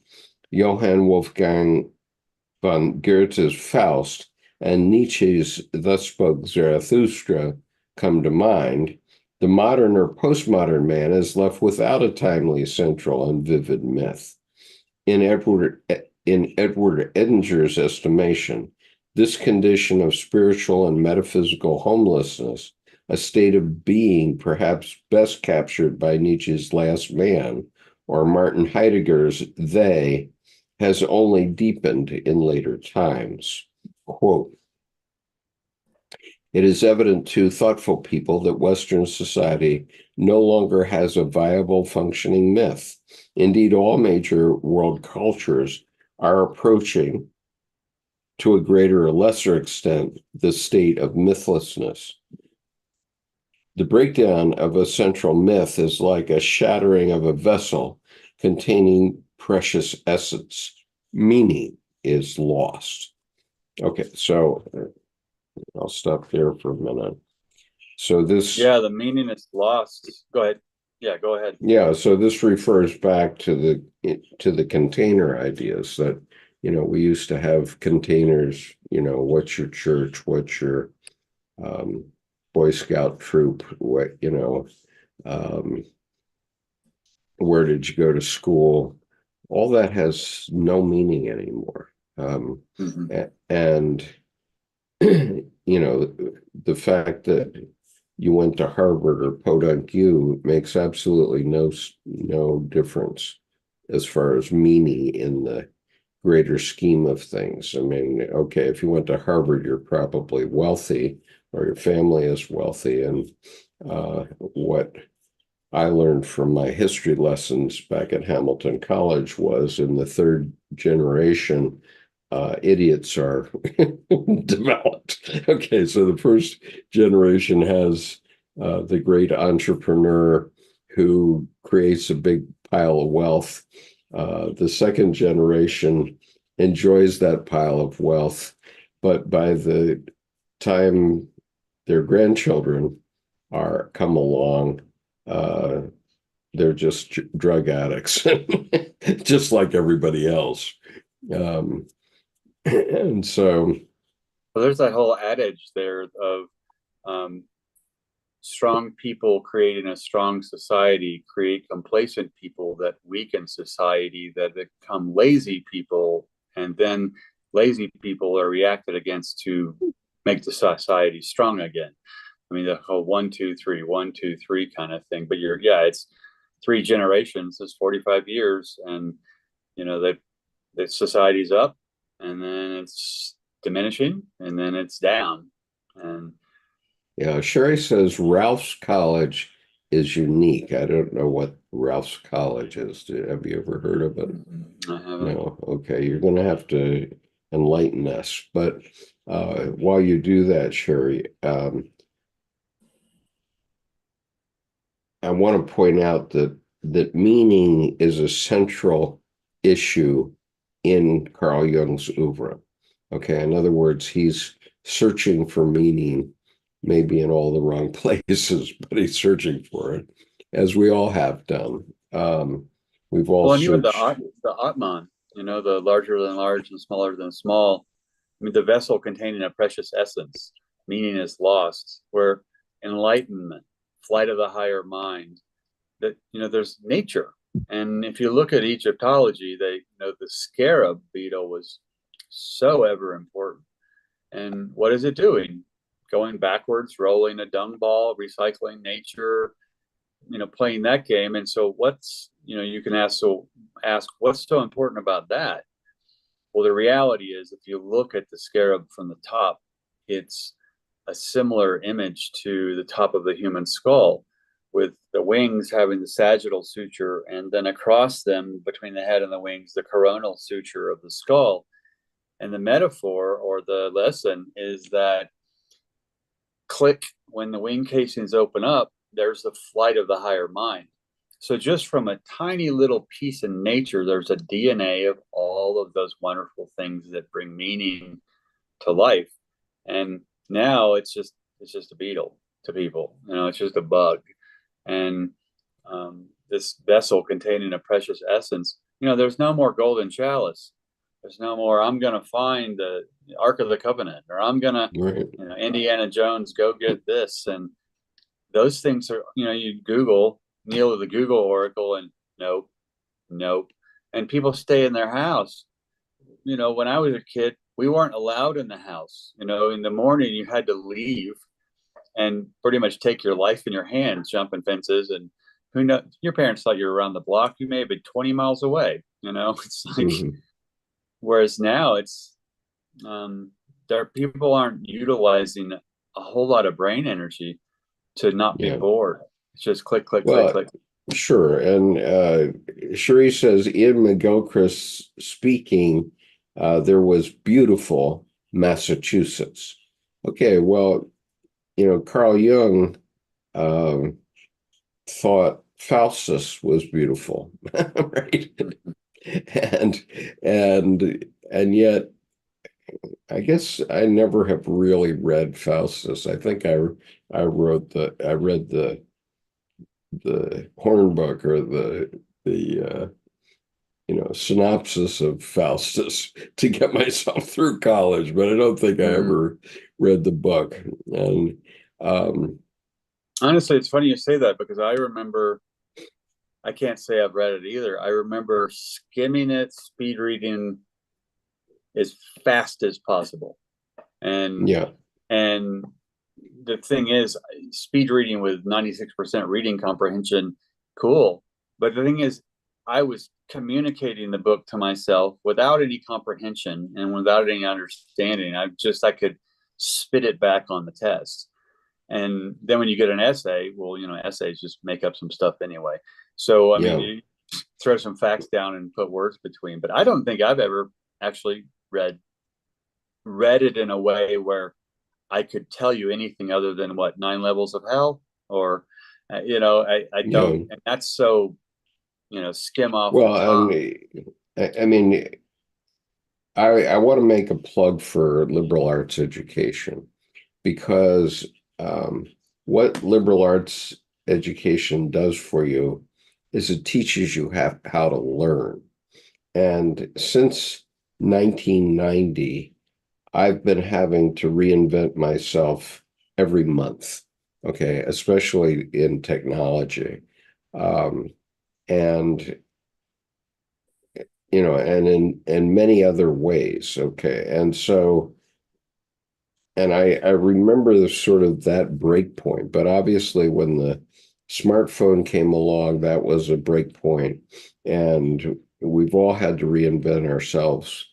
Johann Wolfgang von Goethe's Faust, and Nietzsche's Thus Spoke Zarathustra come to mind. The modern or postmodern man is left without a timely, central, and vivid myth. In Edward Edinger's estimation, this condition of spiritual and metaphysical homelessness, a state of being perhaps best captured by Nietzsche's Last Man or Martin Heidegger's They, has only deepened in later times. Quote, it is evident to thoughtful people that Western society no longer has a viable functioning myth. Indeed, all major world cultures are approaching, to a greater or lesser extent, the state of mythlessness. The breakdown of a central myth is like a shattering of a vessel containing precious essence. Meaning is lost. Okay, so I'll stop there for a minute. So this... Yeah, the meaning is lost. Go ahead. Yeah, go ahead. Yeah, so this refers back to the container ideas that, we used to have containers, what's your church, what's your Boy Scout troop, what, where did you go to school? All that has no meaning anymore. And you know, the fact that you went to Harvard or Podunk U makes absolutely no difference as far as meaning in the greater scheme of things. I mean, okay, if you went to Harvard, you're probably wealthy or your family is wealthy. And what I learned from my history lessons back at Hamilton College was in the third generation, idiots are developed. Okay, so the first generation has the great entrepreneur who creates a big pile of wealth. The second generation enjoys that pile of wealth, but by the time their grandchildren are come along, uh, they're just drug addicts, just like everybody else. Um, and so, Well, there's that whole adage there of um, strong people creating a strong society create complacent people that weaken society, that become lazy people, and then lazy people are reacted against to make the society strong again. I mean, the whole 1, 2, 3, 1, 2, 3 kind of thing. But it's 3 generations, it's 45 years, and the society's up, and then it's diminishing, and then it's down, and yeah, Sherry says Ralph's College is unique. I don't know what Ralph's College is. Have you ever heard of it? I haven't. No. Okay, you're going to have to enlighten us. But while you do that, Sherry, I want to point out that meaning is a central issue in Carl Jung's oeuvre. Okay, in other words, he's searching for meaning, maybe in all the wrong places, but he's searching for it, as we all have done. We've all Well, and even searched. the Atman, the larger than large and smaller than small. I mean, the vessel containing a precious essence, meaning is lost. Where enlightenment, flight of the higher mind, that there's nature. And if you look at Egyptology, the scarab beetle was so ever important. And what is it doing? Going backwards, rolling a dung ball, recycling nature, playing that game. And so you can ask what's so important about that? Well, the reality is, if you look at the scarab from the top, it's a similar image to the top of the human skull, with the wings having the sagittal suture, and then across them, between the head and the wings, the coronal suture of the skull. And the metaphor or the lesson is that click, when the wing casings open up, there's the flight of the higher mind. So just from a tiny little piece in nature, there's a DNA of all of those wonderful things that bring meaning to life. And now it's just a beetle to people. It's just a bug. And this vessel containing a precious essence, there's no more golden chalice. There's no more, I'm going to find the Ark of the Covenant, or I'm going to, Right. Indiana Jones, go get this. And those things are, you Google, Neil of the Google Oracle, and nope, nope. And people stay in their house. When I was a kid, we weren't allowed in the house. In the morning, you had to leave and pretty much take your life in your hands, jumping fences. And who knows, your parents thought you were around the block. You may have been 20 miles away. It's like, whereas now it's, people aren't utilizing a whole lot of brain energy to not be Yeah. bored. It's just click, click, Well, click, click. sure. And Cherie says, Ian McGilchrist speaking, there was beautiful Massachusetts. Okay, well, Carl Jung thought Faustus was beautiful, right? And yet, I guess I never have really read Faustus. I think I read the Hornbook, or the synopsis of Faustus to get myself through college, but I don't think I ever read the book. And honestly, it's funny you say that, because I remember, I can't say I've read it either. I remember skimming it, speed reading as fast as possible. And yeah, And the thing is, speed reading with 96% reading comprehension, cool. But the thing is, I was communicating the book to myself without any comprehension and without any understanding. I could spit it back on the test. And then when you get an essay, well, essays just make up some stuff anyway. So, I mean, Yeah. you throw some facts down and put words between. But I don't think I've ever actually read it in a way where I could tell you anything other than what 9 levels of hell, or I don't, Yeah. and that's so skim off the Well, top. I mean, I want to make a plug for liberal arts education because what liberal arts education does for you is it teaches you how to learn. And since 1990, I've been having to reinvent myself every month, okay, especially in technology. Um, and and in many other ways, okay. And so, and I remember the sort of that break point, but obviously when the smartphone came along, that was a break point, and we've all had to reinvent ourselves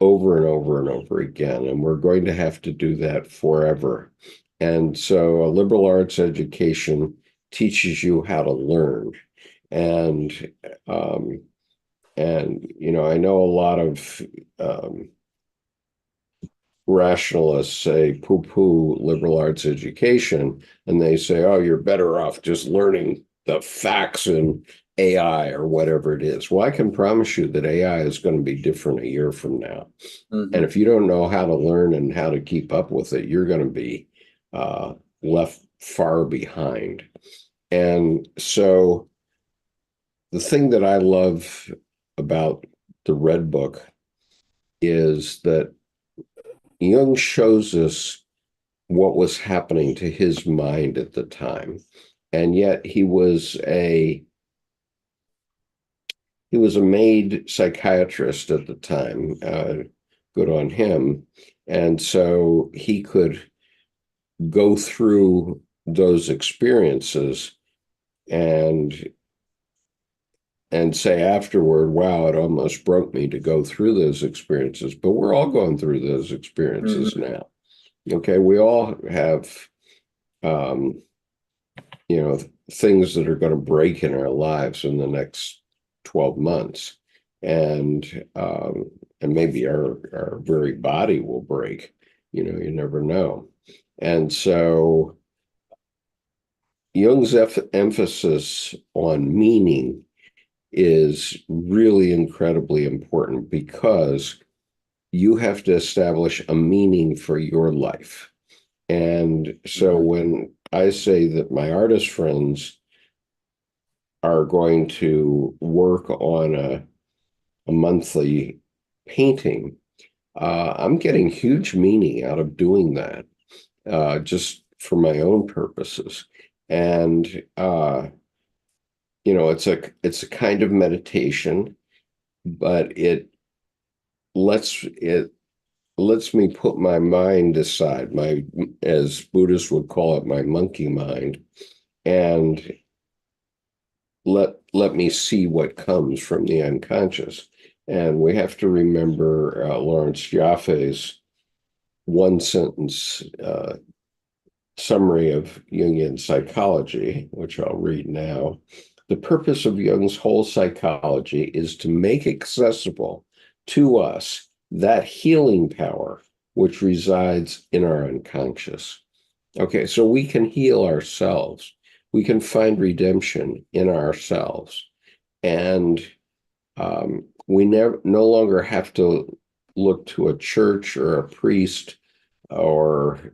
over and over and over again, and we're going to have to do that forever. And so a liberal arts education teaches you how to learn. And I know a lot of rationalists say poo-poo liberal arts education, and they say, oh, you're better off just learning the facts in AI or whatever it is. Well, I can promise you that AI is going to be different a year from now. Mm-hmm. And if you don't know how to learn and how to keep up with it, you're going to be left far behind. And so the thing that I love about the Red Book is that Jung shows us what was happening to his mind at the time. And yet he was a made psychiatrist at the time. Good on him. And so he could go through those experiences and say afterward, wow, it almost broke me to go through those experiences. But we're all going through those experiences Mm-hmm. now. Okay, we all have things that are going to break in our lives in the next 12 months. And maybe our very body will break. You never know. And so Jung's emphasis on meaning is really incredibly important because you have to establish a meaning for your life. And so when I say that my artist friends are going to work on a monthly painting, I'm getting huge meaning out of doing that, just for my own purposes. And it's a kind of meditation, but it lets me put my mind aside, as Buddhists would call it, my monkey mind, and let me see what comes from the unconscious. And we have to remember Lawrence Jaffe's one sentence summary of Jungian psychology, which I'll read now. The purpose of Jung's whole psychology is to make accessible to us that healing power which resides in our unconscious. Okay, so we can heal ourselves. We can find redemption in ourselves. And we no longer have to look to a church or a priest or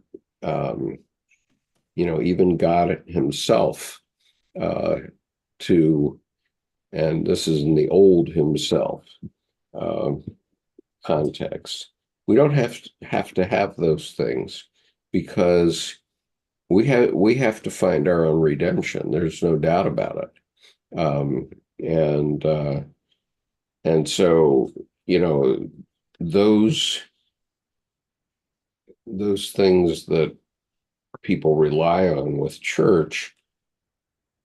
even God himself and this is in the old himself context. We don't have to have those things because we have to find our own redemption. There's no doubt about it. And so those those things that people rely on with church,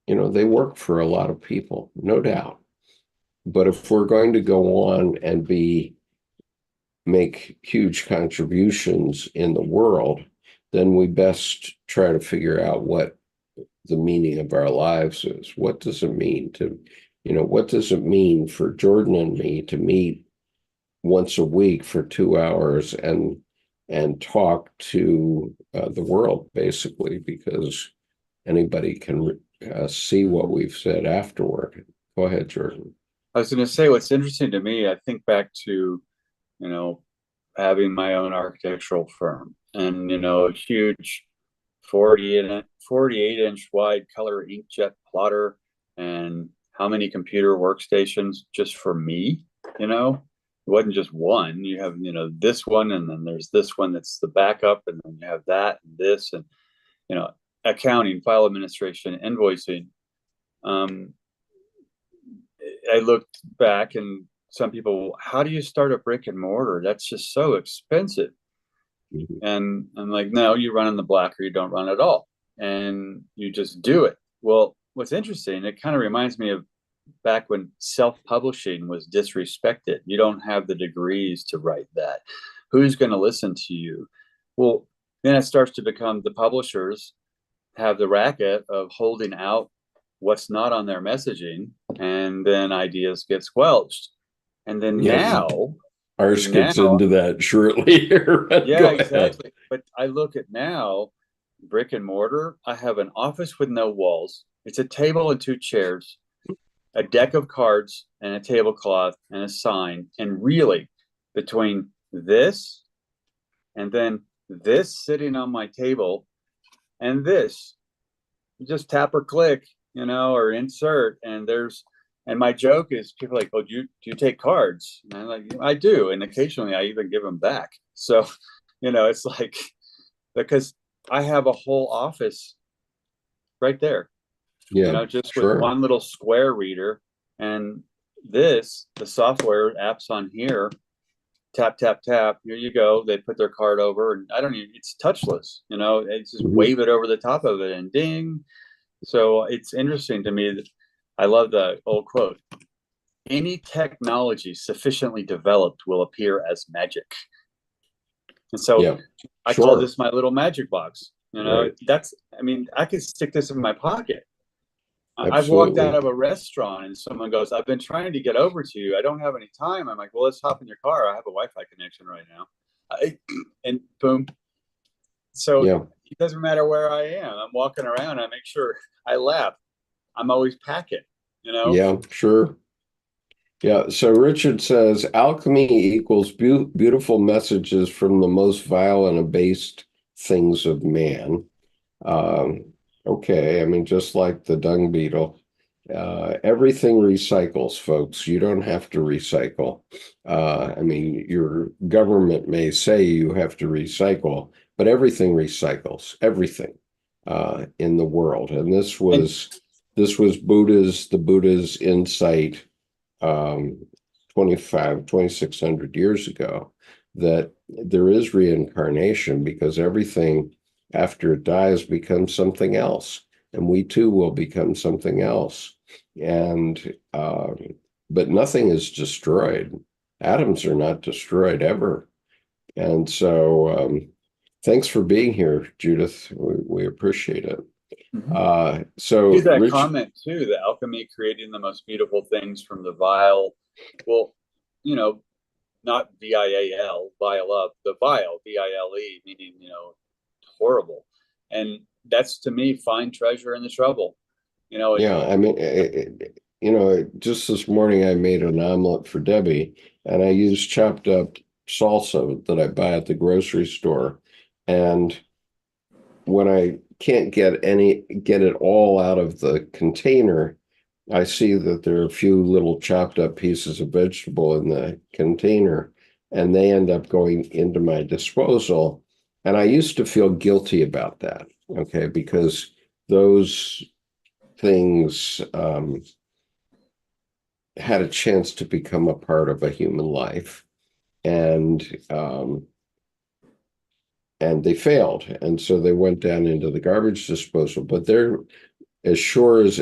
they work for a lot of people, no doubt. But if we're going to go on and make huge contributions in the world, then we best try to figure out what the meaning of our lives is. What does it mean what does it mean for Jordan and me to meet once a week for 2 hours and talk to the world, basically, because anybody can see what we've said afterward. Go ahead, Jordan. I was going to say, what's interesting to me, I think back to, having my own architectural firm and, a huge 48-inch wide color inkjet plotter and how many computer workstations just for me, it wasn't just one. You have, this one, and then there's this one that's the backup, and then you have that and this, and, accounting, file administration, invoicing. I looked back, and some people, how do you start a brick and mortar? That's just so expensive. Mhm. And I'm like, no, you run in the black or you don't run at all. And you just do it. Well, what's interesting, it kind of reminds me of back when self-publishing was disrespected. You don't have the degrees to write that. Who's going to listen to you? Well, then it starts to become the publishers have the racket of holding out what's not on their messaging, and then ideas get squelched. And then Yes. now, Ours gets into that shortly here. yeah, exactly. But I look at now, brick and mortar, I have an office with no walls. It's a table and two chairs, a deck of cards and a tablecloth and a sign. And really, between this and then this sitting on my table and this, you just tap or click, or insert. And my joke is people are like, oh, do you take cards? And I'm like, I do. And occasionally I even give them back. So, it's like, because I have a whole office right there, Yeah, just with sure. one little square reader. And the software apps on here, tap, tap, tap, here you go. They put their card over, and it's touchless, it's just wave it over the top of it and ding. So it's interesting to me that I love the old quote, any technology sufficiently developed will appear as magic. And so Yeah, I sure. call this my little magic box. Right. I could stick this in my pocket. I've walked Absolutely. out of a restaurant and someone goes, I've been trying to get over to you. I don't have any time. I'm like, well, let's hop in your car. I have a Wi-Fi connection right now. And boom. So Yeah. it doesn't matter where I am. I'm walking around. I make sure I laugh. I'm always packing, Yeah, sure. Yeah. So Richard says alchemy equals beautiful messages from the most vile and abased things of man. Um, okay. I mean, just like the dung beetle, everything recycles, folks. You don't have to recycle. I mean, your government may say you have to recycle, but everything recycles, everything in the world. And this was the Buddha's insight 2,600 years ago, that there is reincarnation because everything after it dies becomes something else. And we too will become something else. And, but nothing is destroyed. Atoms are not destroyed ever. And so, thanks for being here, Judith. We appreciate it. So do that Rich, comment too, the alchemy creating the most beautiful things from the vile. Well, not VIAL, vile up, the vile, VILE, meaning, horrible. And that's to me, find treasure in the trouble. yeah, I mean, just this morning I made an omelet for Debbie and I used chopped up salsa that I buy at the grocery store. And when I can't get it all out of the container, I see that there are a few little chopped up pieces of vegetable in the container, and they end up going into my disposal. And I used to feel guilty about that, okay, because those things had a chance to become a part of a human life. And and they failed. And so they went down into the garbage disposal. But they're as sure as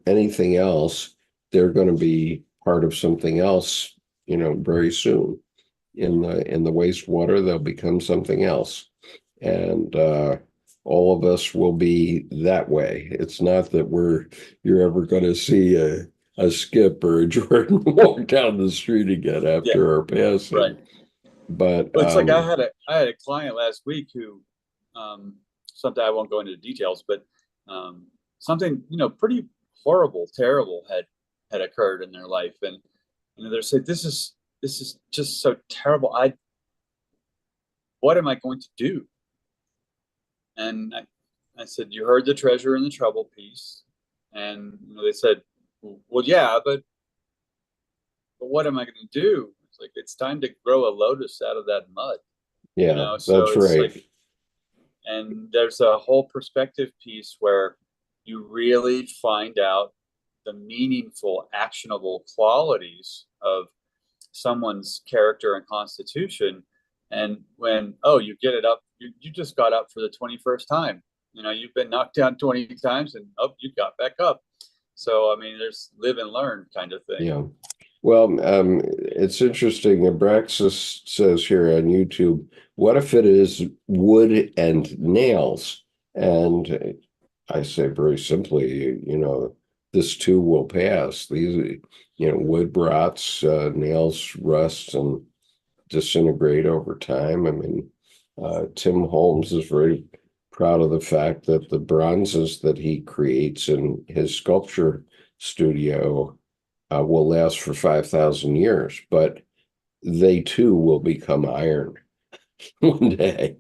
anything else, they're going to be part of something else, very soon. In the wastewater, they'll become something else. And all of us will be that way. It's not that you're ever going to see a Skip or a Jordan walk down the street again Yeah, after our passing. right. But Well, it's like I had a client last week who, something I won't go into details, but something pretty horrible, terrible had occurred in their life, and they're saying this is just so terrible. What am I going to do? And I said, you heard the treasure and the trouble piece, and they said, well, yeah, but what am I going to do? It's like it's time to grow a lotus out of that mud. yeah, So that's it's right. like, and there's a whole perspective piece where you really find out the meaningful, actionable qualities of someone's character and constitution. And when, you get it up, you just got up for the 21st time. You've been knocked down 20 times and you got back up. So, I mean, there's live and learn kind of thing. Yeah. Well, it's interesting. Abraxas says here on YouTube, what if it is wood and nails? And I say very simply, this too will pass. These, wood rots, nails rust and disintegrate over time. I mean, Tim Holmes is very proud of the fact that the bronzes that he creates in his sculpture studio will last for 5,000 years, but they too will become iron one day.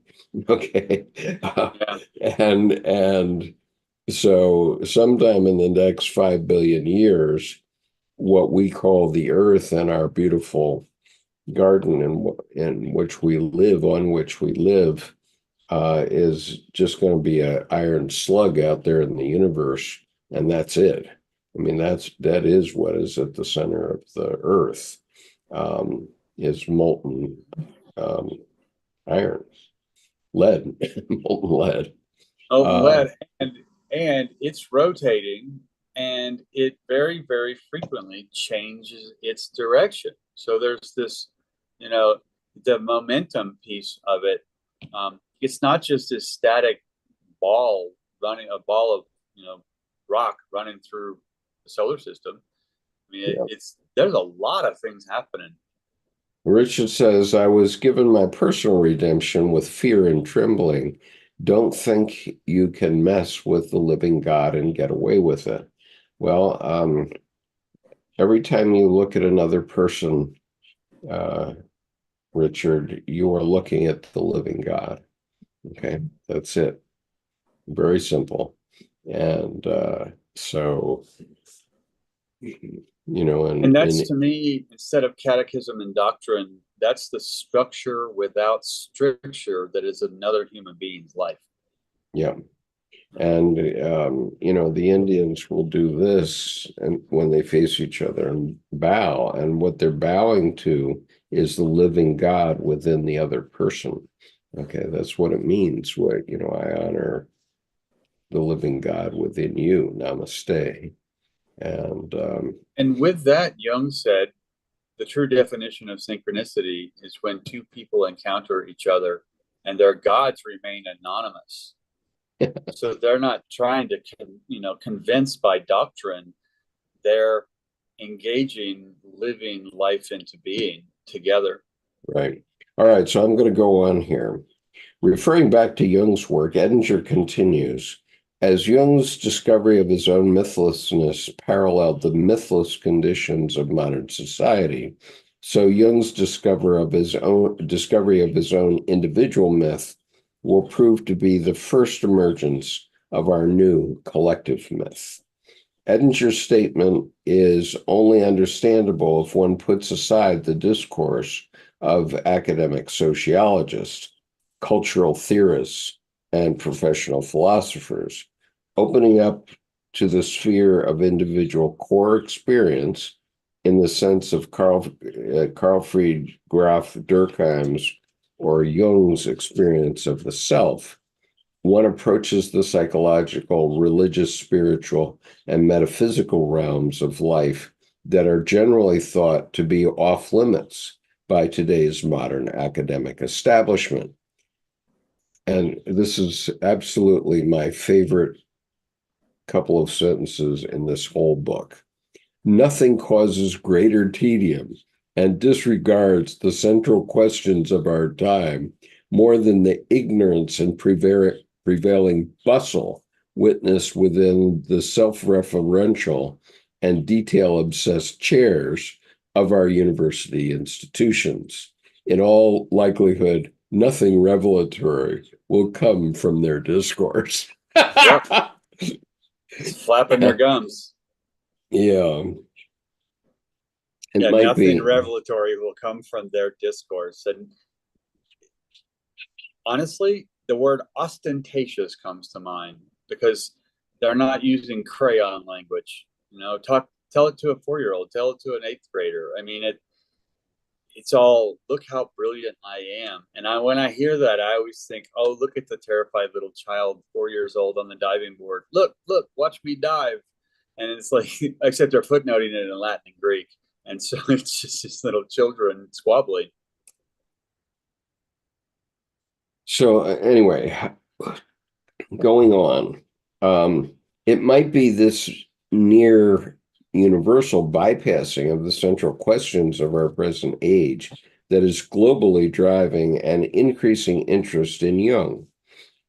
Okay. And so sometime in the next 5 billion years, what we call the earth and our beautiful garden in which we live, on which we live, is just going to be an iron slug out there in the universe, and that's it. I mean, that is what is at the center of the earth, is molten iron, lead, molten lead. Lead, and it's rotating, and it very, very frequently changes its direction. So there's this, the momentum piece of it. It's not just this static ball a ball of rock running through the solar system. I mean, there's a lot of things happening. Richard says, I was given my personal redemption with fear and trembling. Don't think you can mess with the living God and get away with it. Well, every time you look at another person, Richard, you are looking at the living God. Okay, that's it. Very simple. And so, and that's to me, instead of catechism and doctrine, that's the structure without stricture that is another human being's life. Yeah. And, the Indians will do this and when they face each other and bow. And what they're bowing to is the living God within the other person. Okay, that's what it means. I honor the living God within you. Namaste. And with that, Jung said, the true definition of synchronicity is when two people encounter each other and their gods remain anonymous. So they're not trying to, convince by doctrine. They're engaging, living life into being together. Right. All right. So I'm going to go on here. Referring back to Jung's work, Edinger continues, as Jung's discovery of his own mythlessness paralleled the mythless conditions of modern society, so Jung's discovery of his own individual myth will prove to be the first emergence of our new collective myth. Edinger's statement is only understandable if one puts aside the discourse of academic sociologists, cultural theorists, and professional philosophers, opening up to the sphere of individual core experience in the sense of Carl Fried Graf Durkheim's or Jung's experience of the self, one approaches the psychological, religious, spiritual, and metaphysical realms of life that are generally thought to be off limits by today's modern academic establishment. And this is absolutely my favorite couple of sentences in this whole book. Nothing causes greater tedium and disregards the central questions of our time more than the ignorance and prevailing bustle witnessed within the self-referential and detail-obsessed chairs of our university institutions. In all likelihood, nothing revelatory will come from their discourse. Yep. Flapping their gums. Yeah. It Yeah, might nothing be. revelatory will come from their discourse. And honestly, the word ostentatious comes to mind because they're not using crayon language. Tell it to a 4-year-old, tell it to an 8th grader. I mean, it's all, look how brilliant I am. And when I hear that, I always think, oh, look at the terrified little child, 4 years old on the diving board. Look, watch me dive. And it's like, except they're footnoting it in Latin and Greek. And so it's just these little children squabbling. So anyway, going on, it might be this near universal bypassing of the central questions of our present age that is globally driving an increasing interest in Jung.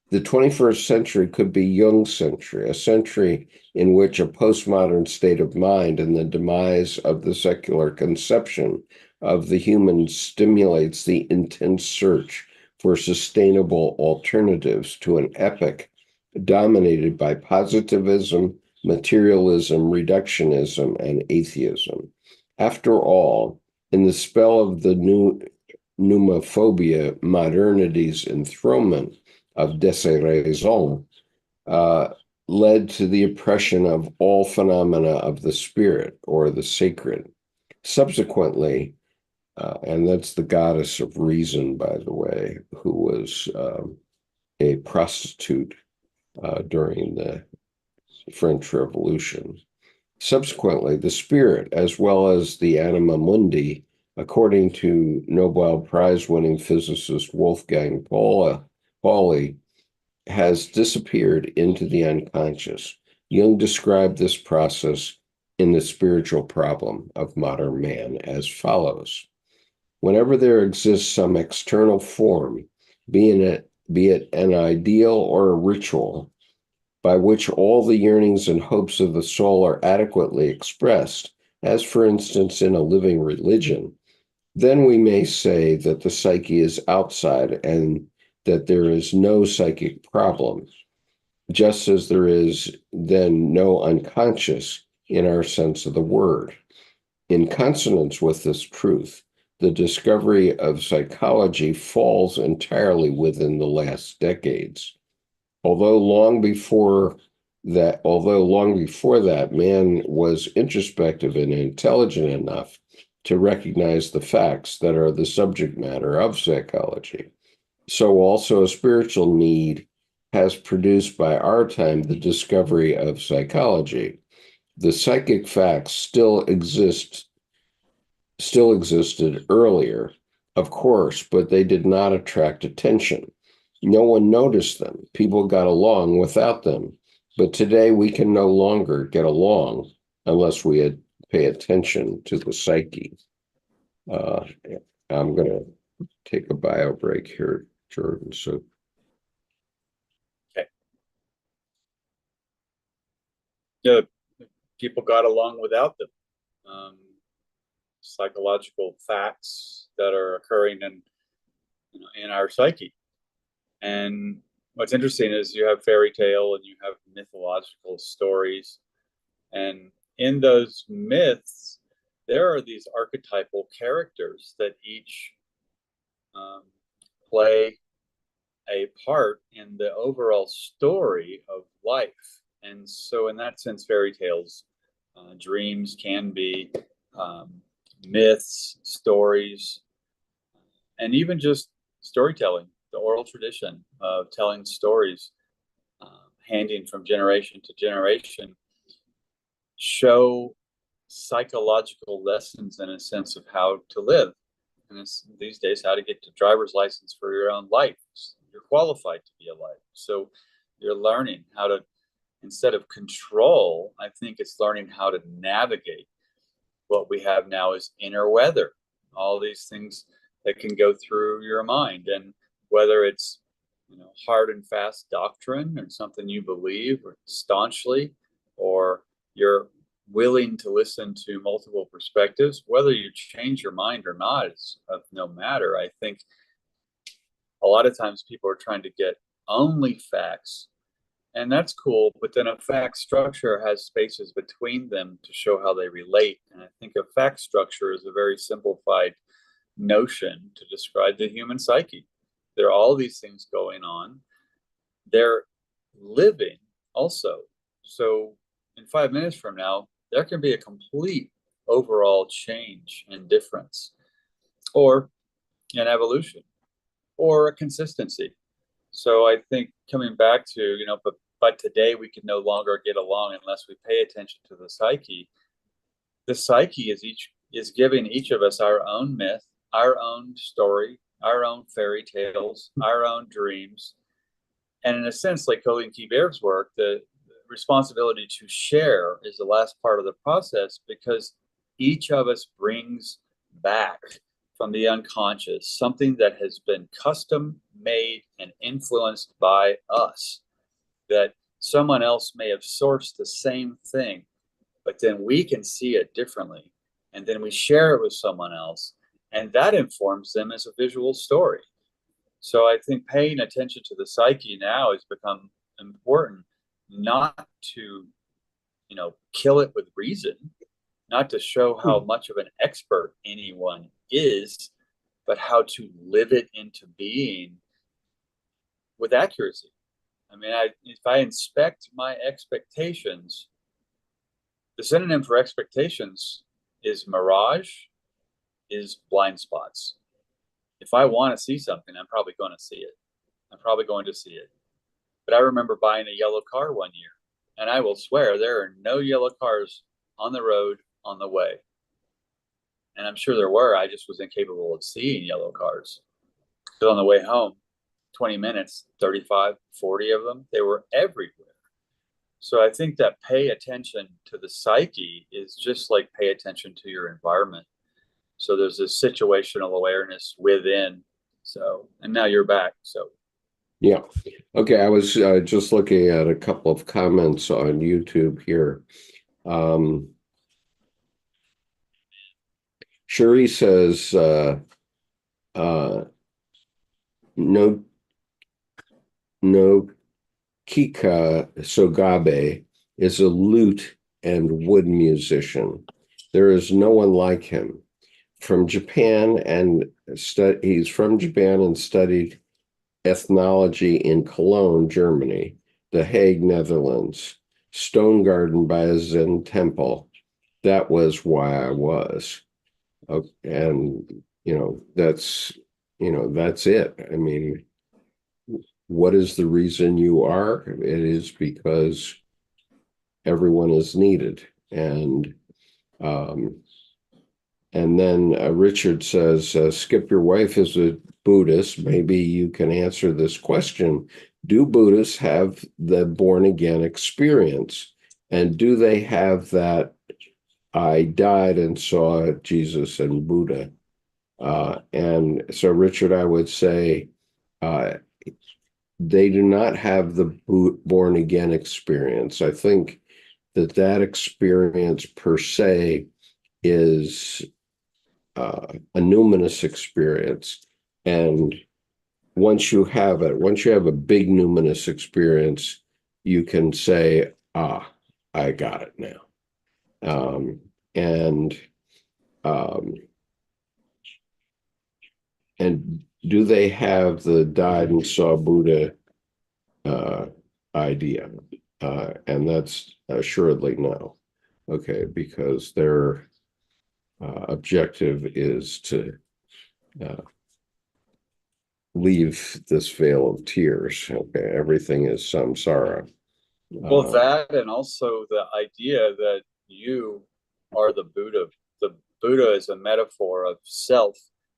The 21st century could be Jung's century, a century in which a postmodern state of mind and the demise of the secular conception of the human stimulates the intense search for sustainable alternatives to an epoch dominated by positivism, materialism, reductionism, and atheism. After all, in the spell of the new pneumophobia, modernity's enthronement of déraison led to the oppression of all phenomena of the spirit or the sacred. Subsequently, and that's the goddess of reason, by the way, who was a prostitute during the French Revolution. Subsequently, the spirit, as well as the anima mundi, according to Nobel Prize-winning physicist Wolfgang Pauli, has disappeared into the unconscious. Jung described this process in The Spiritual Problem of Modern Man as follows. Whenever there exists some external form, be it an ideal or a ritual, by which all the yearnings and hopes of the soul are adequately expressed, as for instance in a living religion, then we may say that the psyche is outside and that there is no psychic problem, just as there is then no unconscious in our sense of the word. In consonance with this truth, the discovery of psychology falls entirely within the last decades. Although long before that, man was introspective and intelligent enough to recognize the facts that are the subject matter of psychology, so also a spiritual need has produced by our time the discovery of psychology. The psychic facts still existed earlier, of course, but they did not attract attention. No one noticed them. People got along without them. But today we can no longer get along unless we pay attention to the psyche. I'm going to take a bio break here, Jordan. So, Okay. Yeah, people got along without them. Psychological facts that are occurring in our psyche. And what's interesting is you have fairy tale and you have mythological stories. And in those myths, there are these archetypal characters that each play a part in the overall story of life. And so in that sense, fairy tales, dreams can be myths, stories, and even just storytelling, the oral tradition of telling stories, handing from generation to generation, show psychological lessons in a sense of how to live. And it's these days how to get the driver's license for your own life. You're qualified to be alive. So you're learning how to, instead of control, I think it's learning how to navigate. What we have now is inner weather, all these things that can go through your mind. And whether it's, hard and fast doctrine or something you believe or staunchly, or you're willing to listen to multiple perspectives, whether you change your mind or not is of no matter. I think a lot of times people are trying to get only facts, and that's cool, but then a fact structure has spaces between them to show how they relate. And I think a fact structure is a very simplified notion to describe the human psyche. There are all these things going on. They're living also. So in 5 minutes from now, there can be a complete overall change and difference, or an evolution, or a consistency. So I think coming back to, but today we can no longer get along unless we pay attention to the psyche. The psyche is giving each of us our own myth, our own story, our own fairy tales, our own dreams. And in a sense, like Colleen Key Bair's work, the responsibility to share is the last part of the process, because each of us brings back from the unconscious something that has been custom made and influenced by us, that someone else may have sourced the same thing, but then we can see it differently. And then we share it with someone else, and that informs them as a visual story. So I think paying attention to the psyche now has become important, not to, kill it with reason, not to show how much of an expert anyone is, but how to live it into being with accuracy. I mean, if I inspect my expectations, the synonym for expectations is mirage, is blind spots. If I want to see something, I'm probably going to see it. I'm probably going to see it. But I remember buying a yellow car one year, and I will swear there are no yellow cars on the road on the way. And I'm sure there were. I just was incapable of seeing yellow cars. But on the way home, 20 minutes, 35, 40 of them, they were everywhere. So I think that pay attention to the psyche is just like pay attention to your environment. So there's this situational awareness within. So, and now you're back. So, yeah. Okay. I was just looking at a couple of comments on YouTube here. Sherry says, no Kika Sogabe is a lute and wood musician. There is no one like him. From Japan, and he's from Japan and studied ethnology in Cologne, Germany, The Hague, Netherlands, Stone Garden by a Zen temple. That was why I was. And, that's it. I mean, what is the reason you are? It is because everyone is needed. And then Richard says, Skip, your wife is a Buddhist. Maybe you can answer this question. Do Buddhists have the born again experience? And do they have that I died and saw Jesus and Buddha? And so, Richard, I would say they do not have the born again experience. I think that experience per se is a numinous experience. And once you have it, once you have a big numinous experience, you can say, I got it now. And do they have the died and saw Buddha idea? And that's assuredly no. Okay, because their objective is to leave this vale of tears. Okay, everything is samsara. Well, that and also the idea that you are the Buddha. The Buddha is a metaphor of self,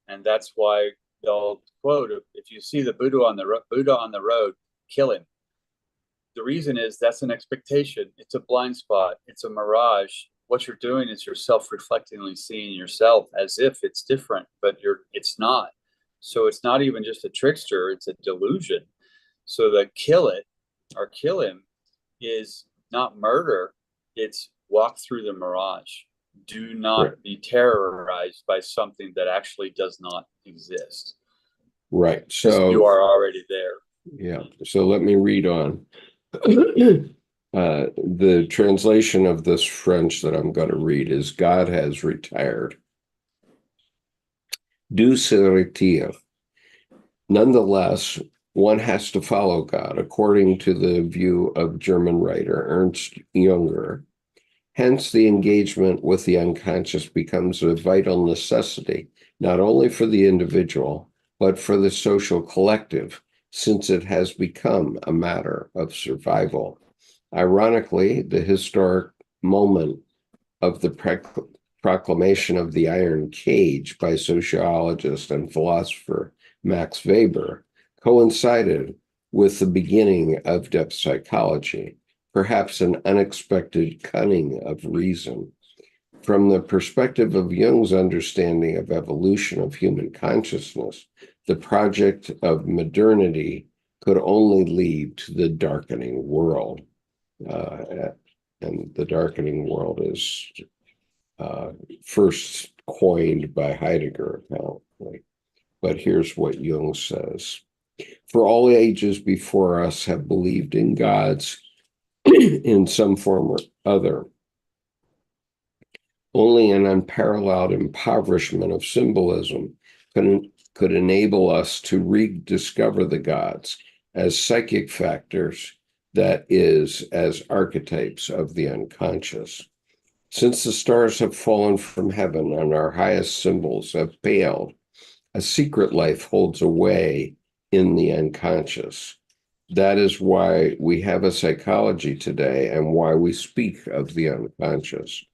and that's why they'll quote, "If you see the Buddha on the road, kill him." The reason is that's an expectation. It's a blind spot. It's a mirage. What you're doing is you're self-reflectingly seeing yourself as if it's different, but it's not. So it's not even just a trickster, it's a delusion. So the kill it or kill him is not murder, it's walk through the mirage. Do not be terrorized by something that actually does not exist. Right. So you are already there. Yeah. So let me read on. The translation of this French that I'm going to read is God has retired. Du se retire. Nonetheless, one has to follow God, according to the view of German writer Ernst Junger. Hence, the engagement with the unconscious becomes a vital necessity, not only for the individual, but for the social collective, since it has become a matter of survival. Ironically, the historic moment of the proclamation of the iron cage by sociologist and philosopher Max Weber coincided with the beginning of depth psychology, perhaps an unexpected cunning of reason. From the perspective of Jung's understanding of evolution of human consciousness, the project of modernity could only lead to the darkening world. And the darkening world is first coined by Heidegger, apparently. But here's what Jung says. For all ages before us have believed in gods in some form or other. Only an unparalleled impoverishment of symbolism could enable us to rediscover the gods as psychic factors, that is, as archetypes of the unconscious. Since the stars have fallen from heaven and our highest symbols have paled, a secret life holds away in the unconscious. That is why we have a psychology today and why we speak of the unconscious.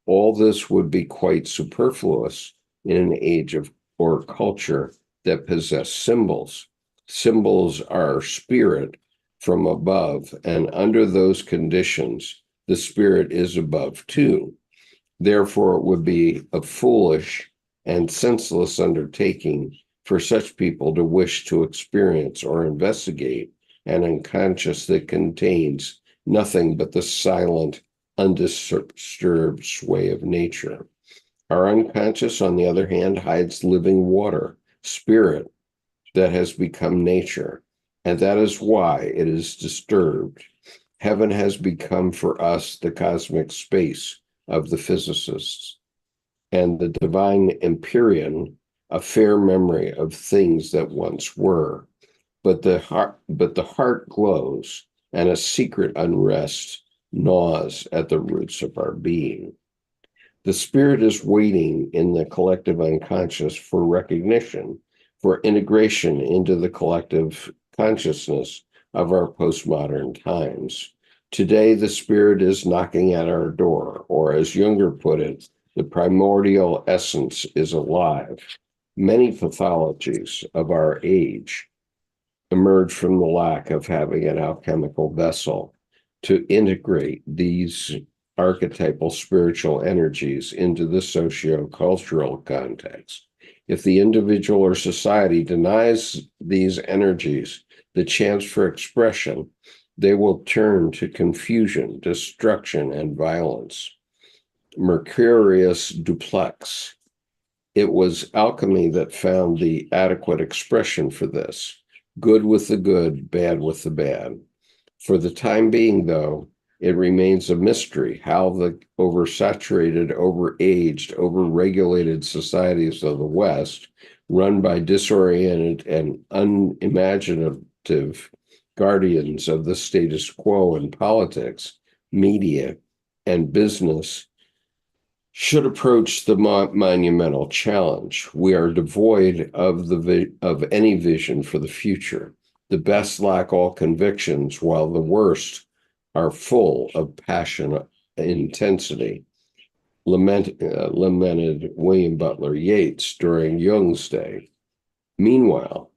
All this would be quite superfluous in an age of or culture that possess symbols. Symbols are spirit from above, and under those conditions, the spirit is above too. Therefore, it would be a foolish and senseless undertaking for such people to wish to experience or investigate an unconscious that contains nothing but the silent, undisturbed sway of nature. Our unconscious, on the other hand, hides living water, spirit, that has become nature, and that is why it is disturbed. Heaven has become for us the cosmic space of the physicists, and the divine empyrean, a fair memory of things that once were. But the heart glows, and a secret unrest gnaws at the roots of our being. The spirit is waiting in the collective unconscious for recognition, for integration into the collective consciousness of our postmodern times. Today, the spirit is knocking at our door, or as Junger put it, the primordial essence is alive. Many pathologies of our age emerge from the lack of having an alchemical vessel to integrate these archetypal spiritual energies into the socio-cultural context. If the individual or society denies these energies the chance for expression, they will turn to confusion, destruction, and violence. Mercurius Duplex. It was alchemy that found the adequate expression for this. Good with the good, bad with the bad. For the time being, though, it remains a mystery how the oversaturated, overaged, overregulated societies of the West, run by disoriented and unimaginative guardians of the status quo in politics, media, and business, should approach the monumental challenge. We are devoid of of any vision for the future. The best lack all convictions, while the worst are full of passion and intensity. Lamented William Butler Yeats during Jung's day. Meanwhile,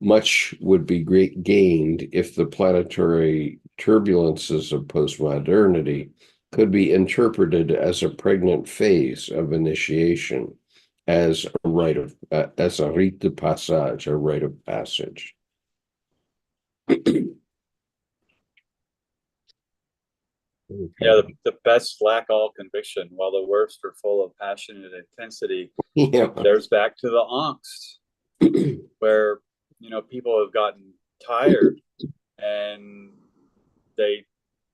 much would be gained if the planetary turbulences of postmodernity could be interpreted as a pregnant phase of initiation, as a as a rite de passage, a rite of passage. Yeah, the best lack all conviction, while the worst are full of passion and intensity. Yeah. There's back to the angst, where people have gotten tired and they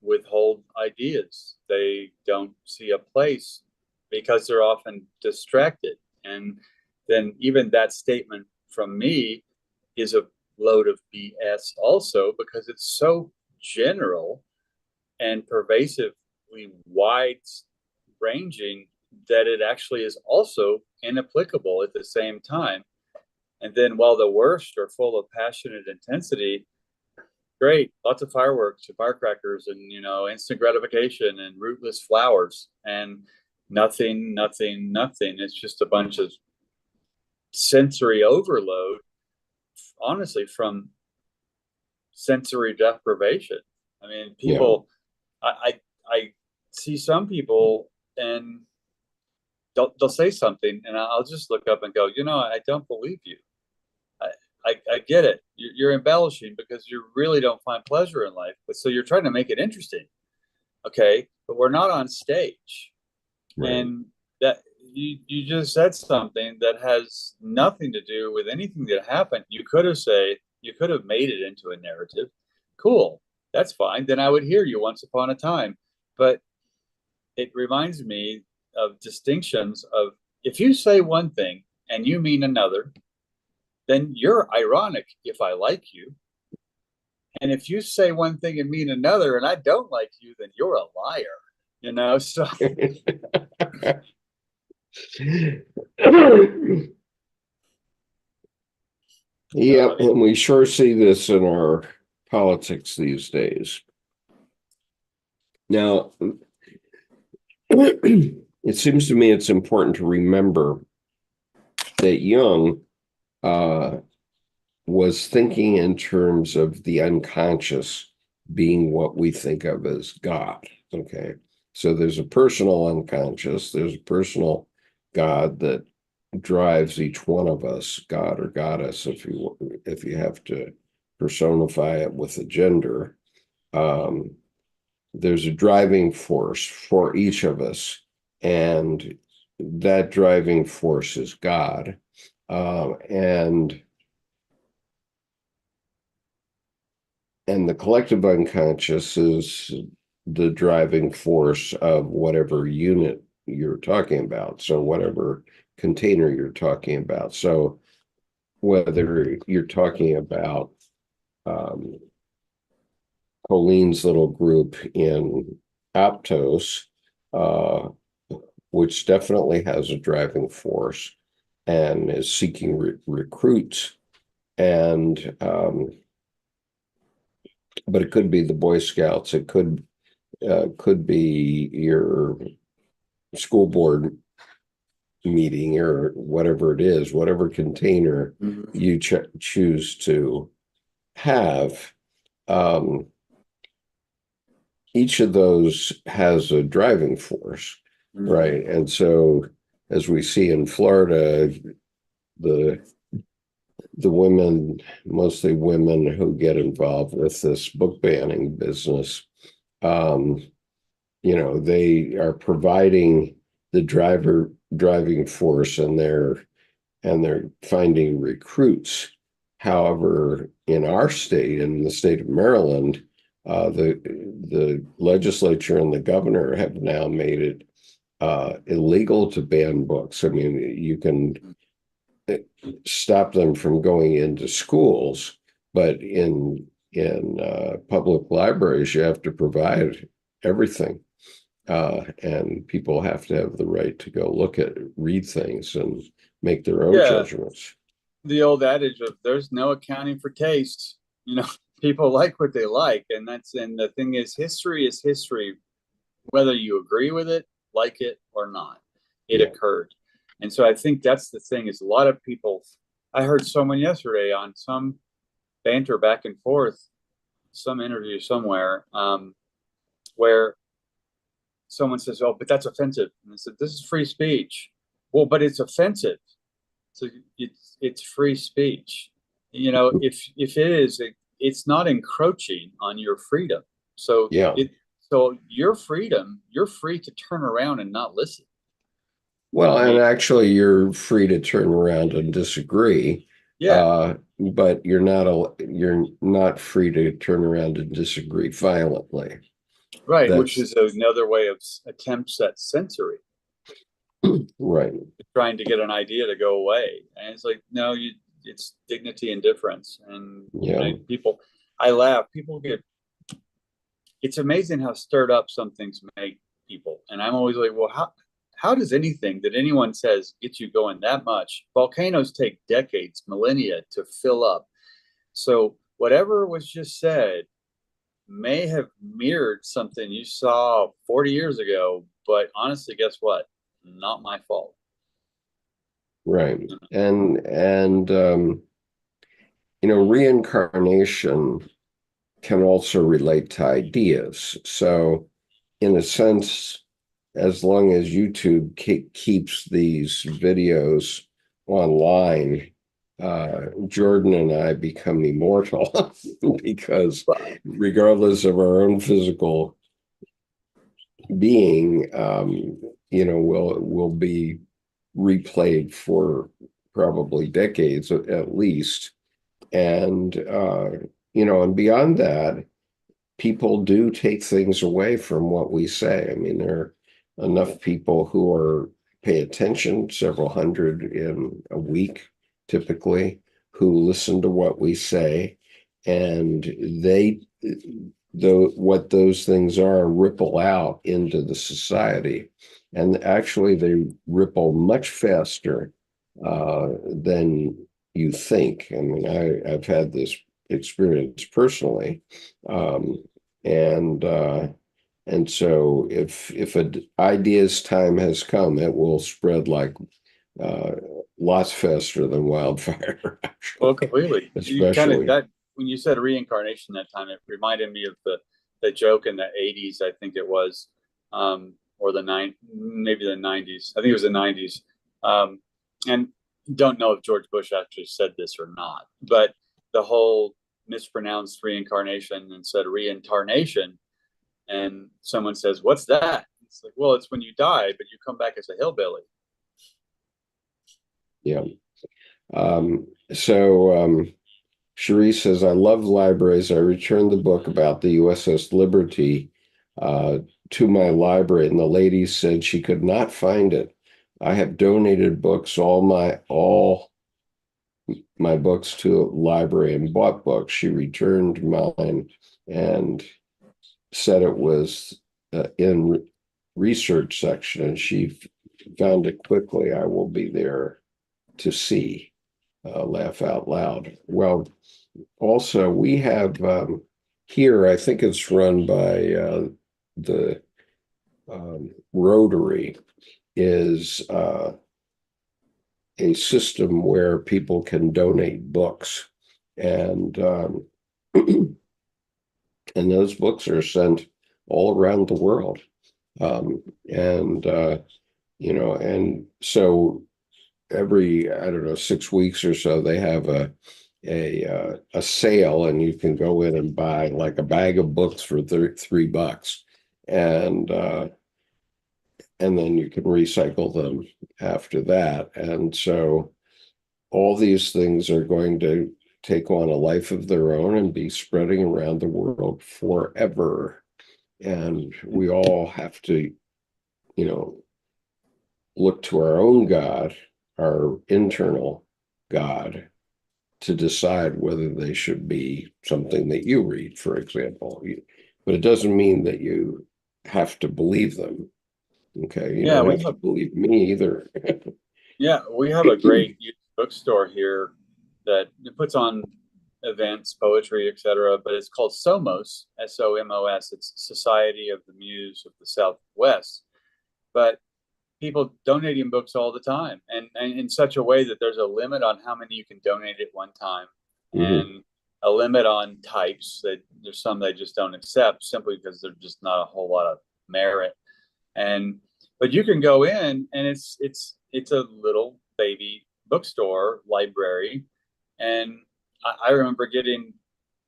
withhold ideas. They don't see a place because they're often distracted. And then even that statement from me is a load of BS also, because it's so general and pervasively wide ranging that it actually is also inapplicable at the same time. And then while the worst are full of passion and intensity, great, lots of fireworks and firecrackers and instant gratification and rootless flowers and nothing. It's just a bunch of sensory overload, honestly, from sensory deprivation. I mean, people, I see some people and they'll say something and I'll just look up and go, I don't believe you. I get it. You're embellishing because you really don't find pleasure in life, but so you're trying to make it interesting. Okay, but we're not on stage. Right. And that you just said something that has nothing to do with anything that happened. You could have made it into a narrative. Cool, that's fine. Then I would hear you once upon a time. But it reminds me of distinctions of, if you say one thing and you mean another, then you're ironic if I like you. And if you say one thing and mean another and I don't like you, then you're a liar. So yeah, and we sure see this in our politics these days. Now, it seems to me it's important to remember that Jung was thinking in terms of the unconscious being what we think of as God. Okay, so there's a personal unconscious, there's a personal God that drives each one of us, God or goddess, if you have to personify it with a gender. There's a driving force for each of us, and that driving force is God. And the collective unconscious is the driving force of whatever unit you're talking about. So whatever container you're talking about. So whether you're talking about Colleen's little group in Aptos, which definitely has a driving force and is seeking recruits, and but it could be the Boy Scouts, it could be your school board meeting or whatever it is, whatever container you choose to have. Each of those has a driving force, right? And so, as we see in Florida, the women, mostly women who get involved with this book banning business, they are providing the driving force, and they're finding recruits. However, in our state, in the state of Maryland, the legislature and the governor have now made it illegal to ban books. I mean, you can stop them from going into schools, but in public libraries, you have to provide everything. And people have to have the right to go read things and make their own Yeah, judgments. the old adage of there's no accounting for taste. You know, people like what they like, and the thing is history, whether you agree with it, like it or not. It Yeah. occurred. And so I think that's the thing is a lot of people, I heard someone yesterday on some banter back and forth, some interview somewhere, where someone says, "Oh, but that's offensive." And I said, "This is free speech." Well, but it's offensive. So it's free speech. You know, if it is, it's not encroaching on your freedom. So Yeah. your freedom, you're free to turn around and not listen. Well, I and mean, actually, you're free to turn around and disagree, yeah, but you're not free to turn around and disagree violently. right. Which That's is another way of attempts at censoring, right. trying to get an idea to go away. And it's like, no, it's dignity and difference. And Yeah. I laugh. People get. It's amazing how stirred up some things make people. And I'm always like, well, how does anything that anyone says get you going that much? Volcanoes take decades, millennia to fill up. So whatever was just said may have mirrored something you saw 40 years ago, but honestly, guess what? Not my fault. Right. And reincarnation can also relate to ideas. So, in a sense, as long as YouTube keeps these videos online, Jordan and I become immortal because regardless of our own physical being, will be replayed for probably decades at least. And, and beyond that, people do take things away from what we say. I mean, there are enough people who pay attention, several hundred in a week, typically, who listen to what we say, and what those things are ripple out into the society. And actually, they ripple much faster than you think. I mean, I've had this experience personally. Um, and so if an idea's time has come, it will spread like uh, lots faster than wildfire, Well, actually, completely. You kind of especially. that when you said reincarnation that time, it reminded me of the joke in the '80s, I think it was, or maybe the '90s. I think it was the '90s, and don't know if George Bush actually said this or not, but the whole mispronounced reincarnation and said reincarnation, and someone says, "What's that?" It's like, well, it's when you die, but you come back as a hillbilly. Yeah. So Cherie says, I love libraries. I returned the book about the USS Liberty uh, to my library, and the lady said she could not find it. I have donated books, all my books to a library and bought books. She returned mine and said it was in research section, and she found it quickly. I will be there to see. Laugh out loud. Well, also, we have here, I think it's run by the Rotary, is a system where people can donate books. And and those books are sent all around the world. And and so every, I don't know, 6 weeks or so, they have a sale, and you can go in and buy like a bag of books for $3, and then you can recycle them after that. And so all these things are going to take on a life of their own and be spreading around the world forever. And we all have to, look to our own God, our internal God, to decide whether they should be something that you read, for example. But it doesn't mean that you have to believe them. Okay, you Yeah, don't we have to have believe me either. we have a great used bookstore here that puts on events, poetry, etc. But it's called Somos, SOMOS. It's Society of the Muse of the Southwest. But people donating books all the time, and in such a way that there's a limit on how many you can donate at one time, Mhm. and a limit on types. That there's some they just don't accept simply because there's just not a whole lot of merit. And but you can go in, and it's a little baby bookstore library, and I remember getting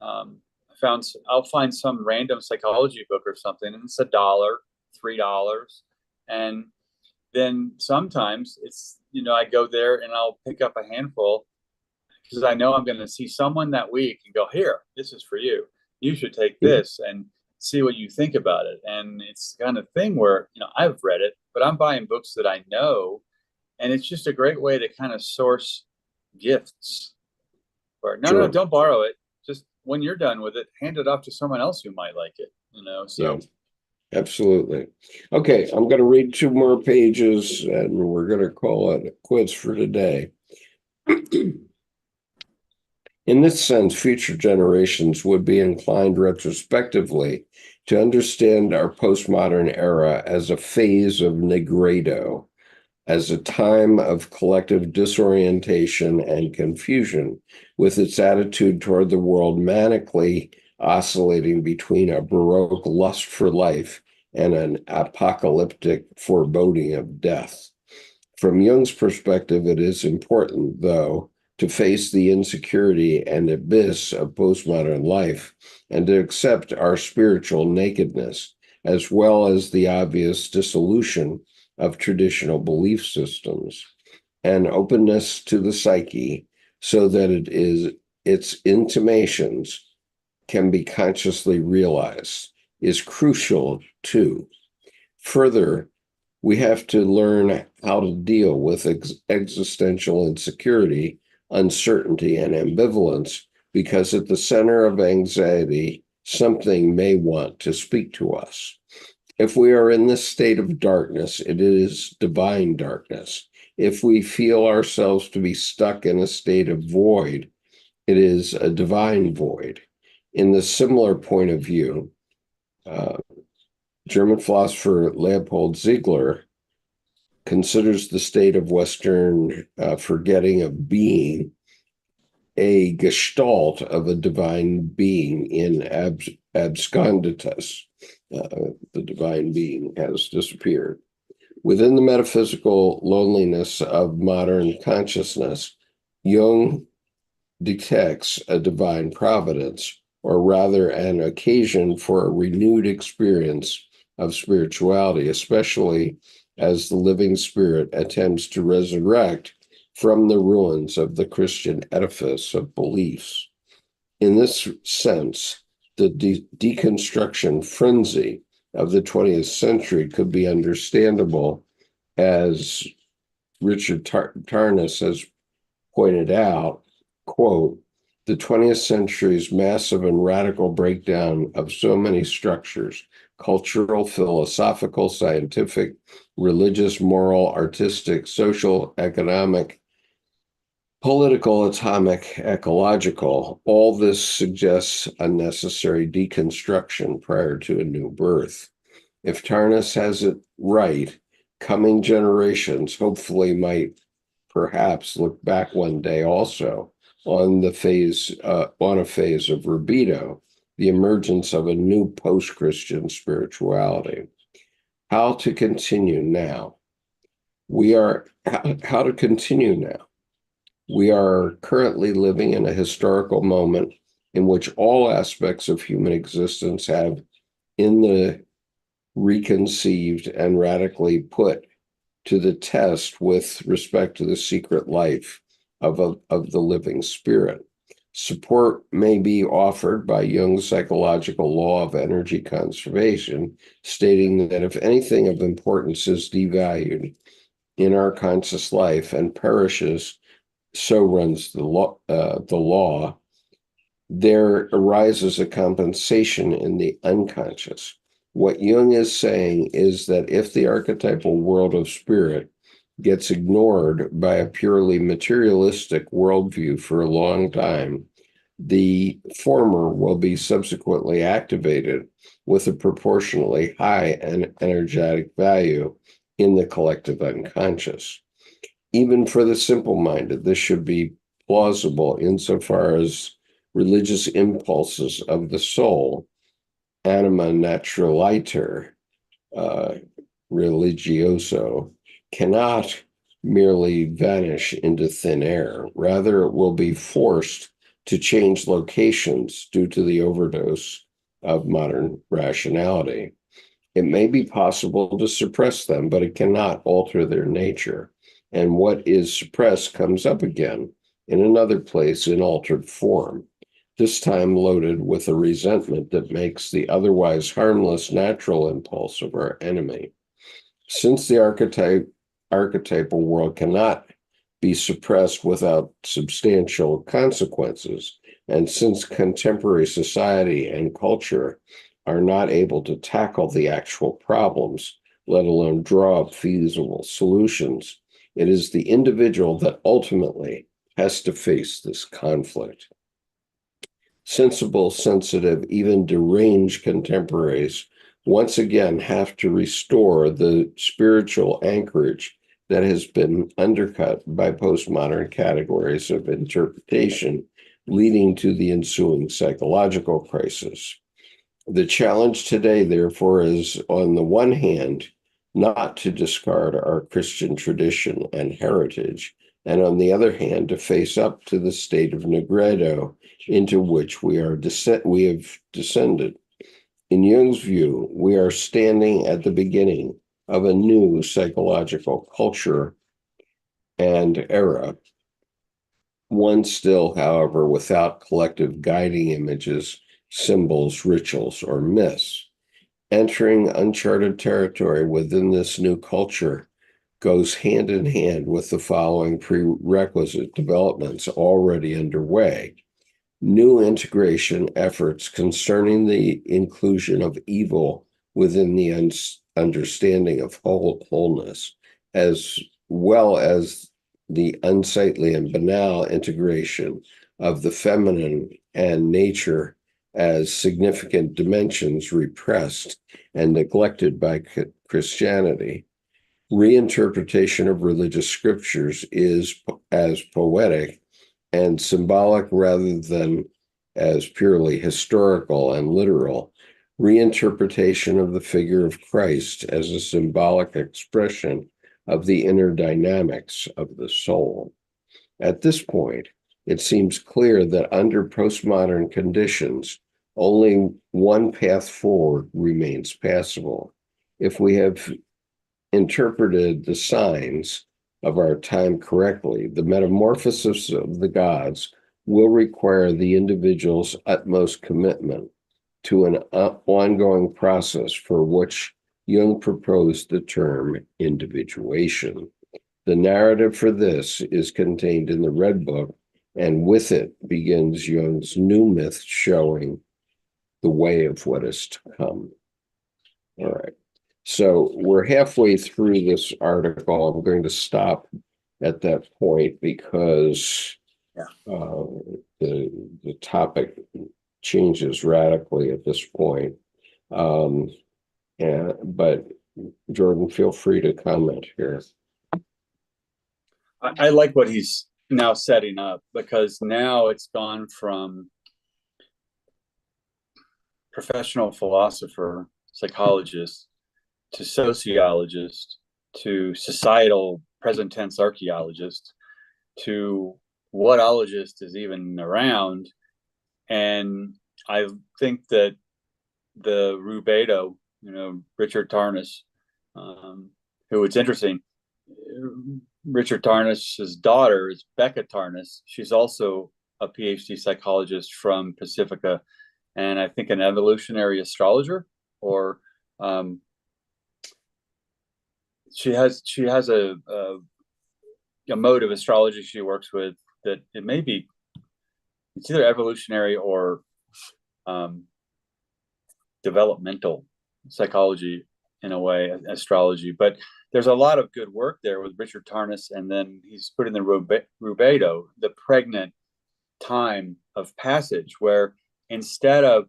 found I'll find some random psychology book or something, and it's $1, $3, and then sometimes it's, I go there and I'll pick up a handful because I know I'm going to see someone that week and go, here, this is for you. You should take Mhm. this and see what you think about it. And it's the kind of thing where, I've read it, but I'm buying books that I know. And it's just a great way to kind of source gifts. Or no, no, Sure. don't borrow it. Just when you're done with it, hand it off to someone else who might like it, Yeah, So absolutely. Okay, I'm going to read 2 more pages and we're going to call it quits for today. In this sense, future generations would be inclined retrospectively to understand our postmodern era as a phase of negredo, as a time of collective disorientation and confusion, with its attitude toward the world manically oscillating between a Baroque lust for life and an apocalyptic foreboding of death. From Jung's perspective, it is important, though, to face the insecurity and abyss of postmodern life and to accept our spiritual nakedness, as well as the obvious dissolution of traditional belief systems and openness to the psyche so that its intimations can be consciously realized is crucial too. Further, we have to learn how to deal with existential insecurity, uncertainty, and ambivalence, because at the center of anxiety, something may want to speak to us. If we are in this state of darkness, it is divine darkness. If we feel ourselves to be stuck in a state of void, it is a divine void. In the similar point of view, uh, German philosopher Leopold Ziegler considers the state of Western forgetting of being a gestalt of a divine being in absconditus. The divine being has disappeared. Within the metaphysical loneliness of modern consciousness, Jung detects a divine providence, or rather an occasion for a renewed experience of spirituality, especially as the living spirit attempts to resurrect from the ruins of the Christian edifice of beliefs. In this sense, the deconstruction frenzy of the 20th century could be understandable, as Richard Tarnas has pointed out, quote, the 20th century's massive and radical breakdown of so many structures, cultural, philosophical, scientific, religious, moral, artistic, social, economic, political, atomic, ecological, all this suggests a necessary deconstruction prior to a new birth. If Tarnas has it right, coming generations hopefully might perhaps look back one day also on a phase of libido, the emergence of a new post-Christian spirituality. How to continue now? How to continue now? We are currently living in a historical moment in which all aspects of human existence have, in the reconceived and radically put to the test with respect to the secret life of the living spirit. Support may be offered by Jung's psychological law of energy conservation, stating that if anything of importance is devalued in our conscious life and perishes, so runs the law, there arises a compensation in the unconscious. What Jung is saying is that if the archetypal world of spirit gets ignored by a purely materialistic worldview for a long time, the former will be subsequently activated with a proportionally high and energetic value in the collective unconscious. Even for the simple-minded, this should be plausible insofar as religious impulses of the soul, anima naturaliter, uh, religioso, cannot merely vanish into thin air. Rather, it will be forced to change locations due to the overdose of modern rationality. It may be possible to suppress them, but it cannot alter their nature. And what is suppressed comes up again in another place in altered form, this time loaded with a resentment that makes the otherwise harmless natural impulse of our enemy. Since the archetypal world cannot be suppressed without substantial consequences, and since contemporary society and culture are not able to tackle the actual problems, let alone draw up feasible solutions, it is the individual that ultimately has to face this conflict. Sensible, sensitive, even deranged contemporaries once again have to restore the spiritual anchorage that has been undercut by postmodern categories of interpretation, leading to the ensuing psychological crisis. The challenge today, therefore, is on the one hand, not to discard our Christian tradition and heritage, and on the other hand, to face up to the state of negredo into which we have descended. In Jung's view, we are standing at the beginning of a new psychological culture and era, one still, however, without collective guiding images, symbols, rituals, or myths. Entering uncharted territory within this new culture goes hand in hand with the following prerequisite developments already underway. New integration efforts concerning the inclusion of evil within the understanding of wholeness, as well as the unsightly and banal integration of the feminine and nature as significant dimensions repressed and neglected by Christianity. Reinterpretation of religious scriptures is as poetic and symbolic rather than as purely historical and literal. Reinterpretation of the figure of Christ as a symbolic expression of the inner dynamics of the soul. At this point, it seems clear that under postmodern conditions, only one path forward remains passable. If we have interpreted the signs of our time correctly, the metamorphosis of the gods will require the individual's utmost commitment to an ongoing process for which Jung proposed the term individuation. The narrative for this is contained in the Red Book, and with it begins Jung's new myth showing the way of what is to come. All right. So we're halfway through this article. I'm going to stop at that point because the topic changes radically at this point. But Jordan, feel free to comment here. I like what he's now setting up, because now it's gone from professional philosopher, psychologist, to sociologist, to societal present tense archaeologist, to whatologist is even around. And I think that the rubedo, Richard Tarnas, who, it's interesting, Richard Tarnas's daughter is Becca Tarnas. She's also a PhD psychologist from Pacifica, and I think an evolutionary astrologer, or she has a mode of astrology she works with that it's either evolutionary or developmental. psychology in a way, astrology. But there's a lot of good work there with Richard Tarnas, and then he's put in the rubedo, the pregnant time of passage, where instead of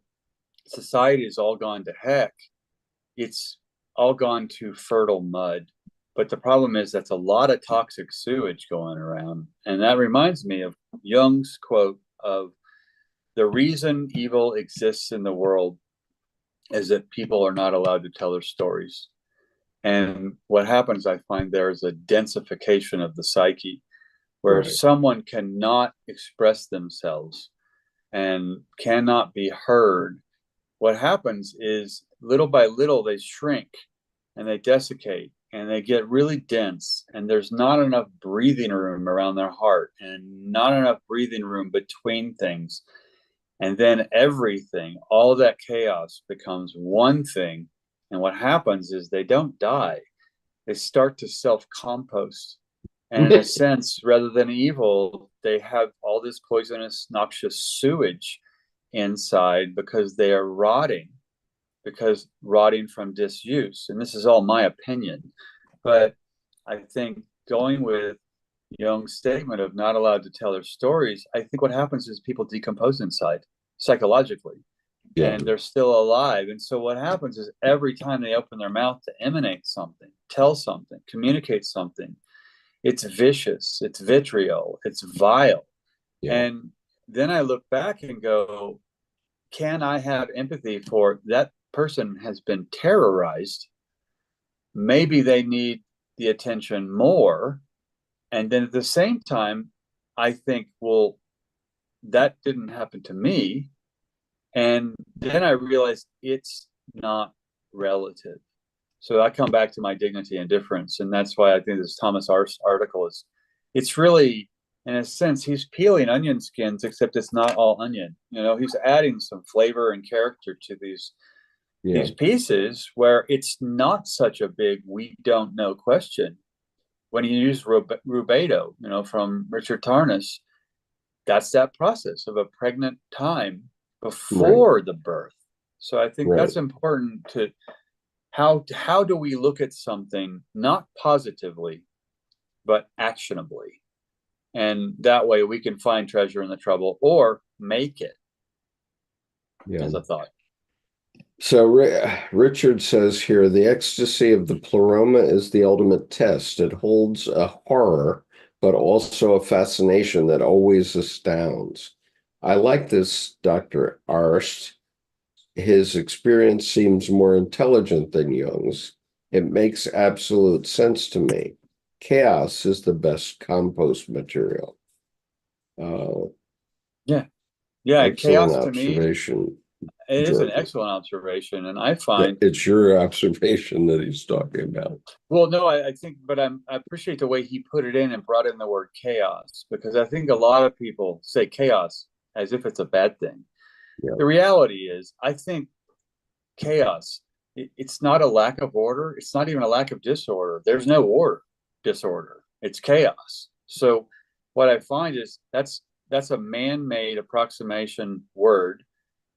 society has all gone to heck, it's all gone to fertile mud. But the problem is that's a lot of toxic sewage going around. And that reminds me of Jung's quote of the reason evil exists in the world is that people are not allowed to tell their stories. And what happens, I find, there is a densification of the psyche where someone cannot express themselves and cannot be heard. What happens is little by little they shrink and they desiccate and they get really dense, and there's not enough breathing room around their heart and not enough breathing room between things. And then everything, all that chaos becomes one thing. And what happens is they don't die. They start to self-compost. And in a sense, rather than evil, they have all this poisonous, noxious sewage inside because they are rotting from disuse. And this is all my opinion. But I think going with Jung's statement of not allowed to tell their stories, I think what happens is people decompose inside psychologically, and they're still alive. And so what happens is every time they open their mouth to emanate something, tell something, communicate something, it's vicious, it's vitriol, it's vile. And then I look back and go, can I have empathy for that person has been terrorized? Maybe they need the attention more. And then at the same time, I think, well, that didn't happen to me. And then I realized it's not relative. So I come back to my dignity and difference. And that's why I think this Thomas Arzt article is, it's really, in a sense, he's peeling onion skins, except it's not all onion. You know, he's adding some flavor and character to these pieces where it's not such a big, we don't know question. When you use rubedo, you know, from Richard Tarnas, that's that process of a pregnant time before the birth. So I think that's important to how do we look at something not positively, but actionably. And that way we can find treasure in the trouble or make it as a thought. So Richard says here, the ecstasy of the pleroma is the ultimate test. It holds a horror, but also a fascination that always astounds. I like this, Dr. Arzt. His experience seems more intelligent than Jung's. It makes absolute sense to me. Chaos is the best compost material. Chaos to observation. Me, it is an excellent observation, and I find it's your observation that he's talking about. Well, no, I think, but I appreciate the way he put it in and brought in the word chaos, because I think a lot of people say chaos as if it's a bad thing. The reality is, I think chaos, it's not a lack of order. It's not even a lack of disorder. There's no disorder. It's chaos. So what I find is that's a man-made approximation word.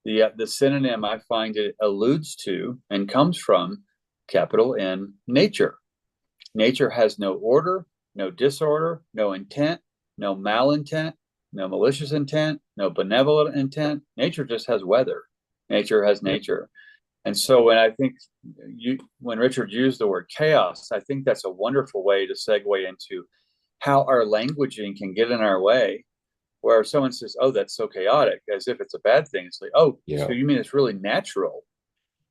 The synonym I find it alludes to and comes from capital N, nature. Nature has no order, no disorder, no intent, no malintent, no malicious intent, no benevolent intent. Nature just has weather. Nature has nature. And so when Richard used the word chaos, I think that's a wonderful way to segue into how our languaging can get in our way, where someone says, oh, that's so chaotic, as if it's a bad thing. It's like, oh, so you mean it's really natural?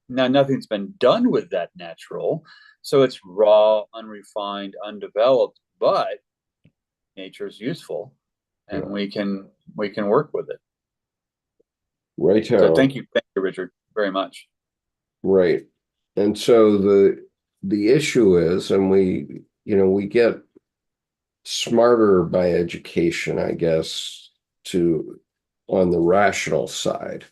Now, nothing's been done with that natural. So it's raw, unrefined, undeveloped, but nature's useful and we can work with it. Right. So thank you, Richard, very much. Right. And so the issue is, and we get smarter by education, I guess, on the rational side.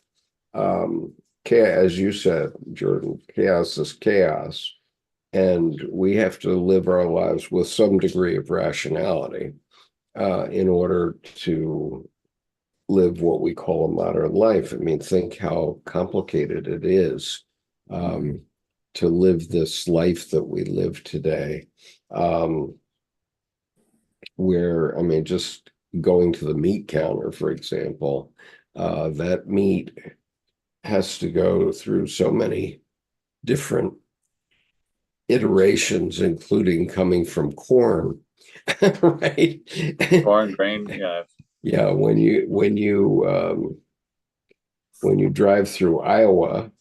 As you said, Jordan, chaos is chaos, and we have to live our lives with some degree of rationality in order to live what we call a modern life. I mean, think how complicated it is. live this life that we live today. Where, I mean, just going to the meat counter, for example, that meat has to go through so many different iterations, including coming from corn, right? Corn, grain, yeah. Yeah, when you drive through Iowa,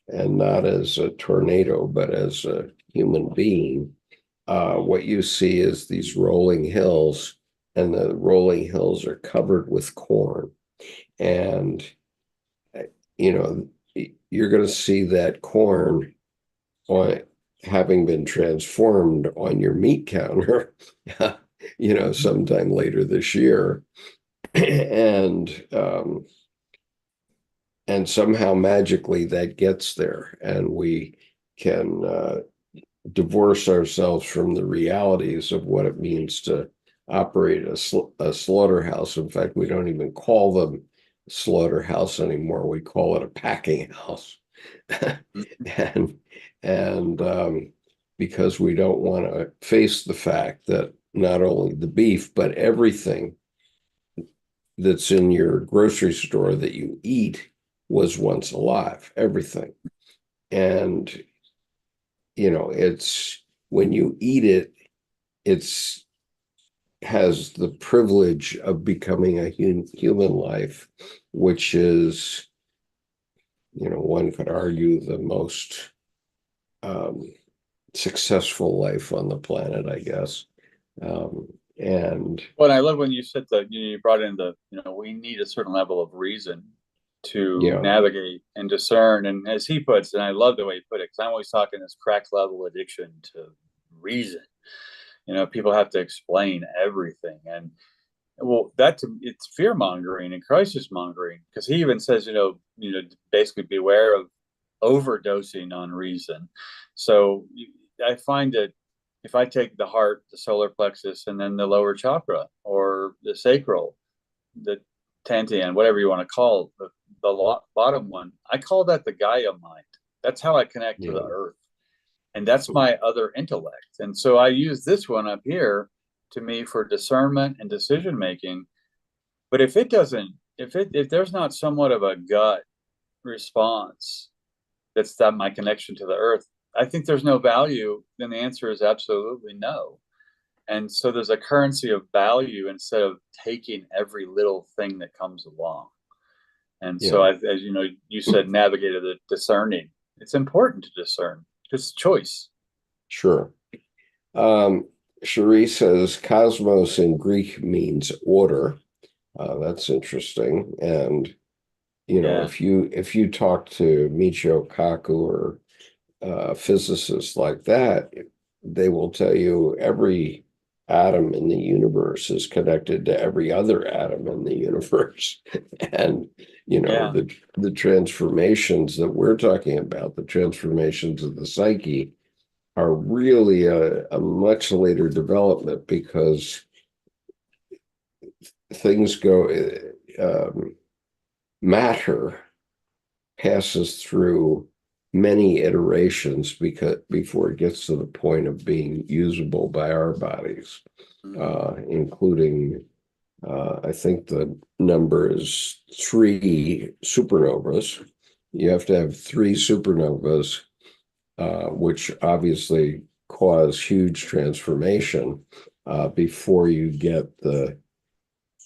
and not as a tornado, but as a human being, what you see is these rolling hills, and the rolling hills are covered with corn. And, you know, you're going to see that corn on having been transformed on your meat counter, sometime later this year. And and somehow magically that gets there, and we can divorce ourselves from the realities of what it means to operate a slaughterhouse. In fact, we don't even call them slaughterhouse anymore. We call it a packing house. and and because we don't want to face the fact that not only the beef, but everything that's in your grocery store that you eat was once alive, everything. And, it's when you eat it, it's has the privilege of becoming a human life, which is, one could argue the most successful life on the planet, I guess. And Well, I love when you said that you brought in we need a certain level of reason to yeah, navigate and discern. And as he puts, and I love the way he put it, because I'm always talking this crack level addiction to reason. People have to explain everything. And well, it's fear mongering and crisis mongering, because he even says, basically beware of overdosing on reason. So I find that if I take the heart, the solar plexus, and then the lower chakra or the sacral, the Tantian, whatever you want to call the bottom one, I call that the Gaia mind. That's how I connect to yeah, the earth. And that's my other intellect. And so I use this one up here to me for discernment and decision making. But if there's not somewhat of a gut response, that's that my connection to the earth, I think there's no value, then the answer is absolutely no. And so there's a currency of value instead of taking every little thing that comes along. And so, yeah, as you said, navigated the discerning. It's important to discern. It's choice. sure. Cherie says cosmos in Greek means order. That's interesting. And Yeah. if you talk to Michio Kaku or physicists like that, they will tell you every atom in the universe is connected to every other atom in the universe. And Yeah. the transformations that we're talking about, the transformations of the psyche, are really a much later development, because things go matter passes through many iterations before it gets to the point of being usable by our bodies, including I think the number is 3 supernovas. You have to have 3 supernovas, which obviously cause huge transformation before you get the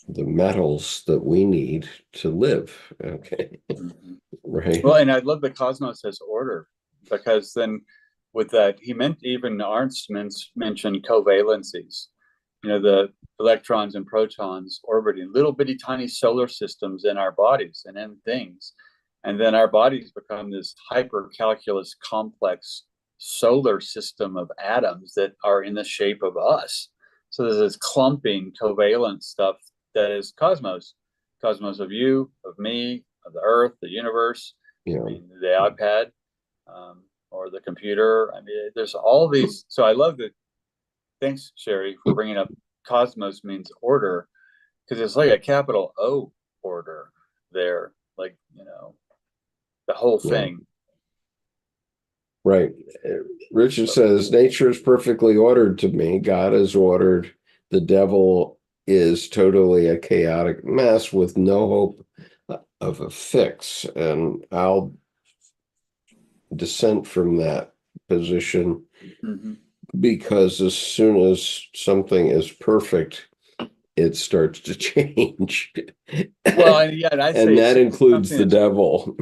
metals that we need to live. Okay, Mhm. right? Well, and I love the cosmos as order, because then with that, he meant even Arzt mentioned covalencies, the electrons and protons orbiting little bitty tiny solar systems in our bodies and in things. And then our bodies become this hyper calculus complex solar system of atoms that are in the shape of us. So there's this clumping covalent stuff that is cosmos of you, of me, of the earth, the universe. Yeah, I mean, the iPad, or the computer. I mean, there's all these. So I love that. Thanks, Sherry, for bringing up cosmos means order, because it's like a capital O order there, like, the whole yeah. thing. Right. Richard says, nature is perfectly ordered to me. God is ordered. The devil is totally a chaotic mess with no hope of a fix. And I'll dissent from that position Mhm. because as soon as something is perfect, it starts to change. Well, and yeah, and I And say as that soon as includes something the is, devil.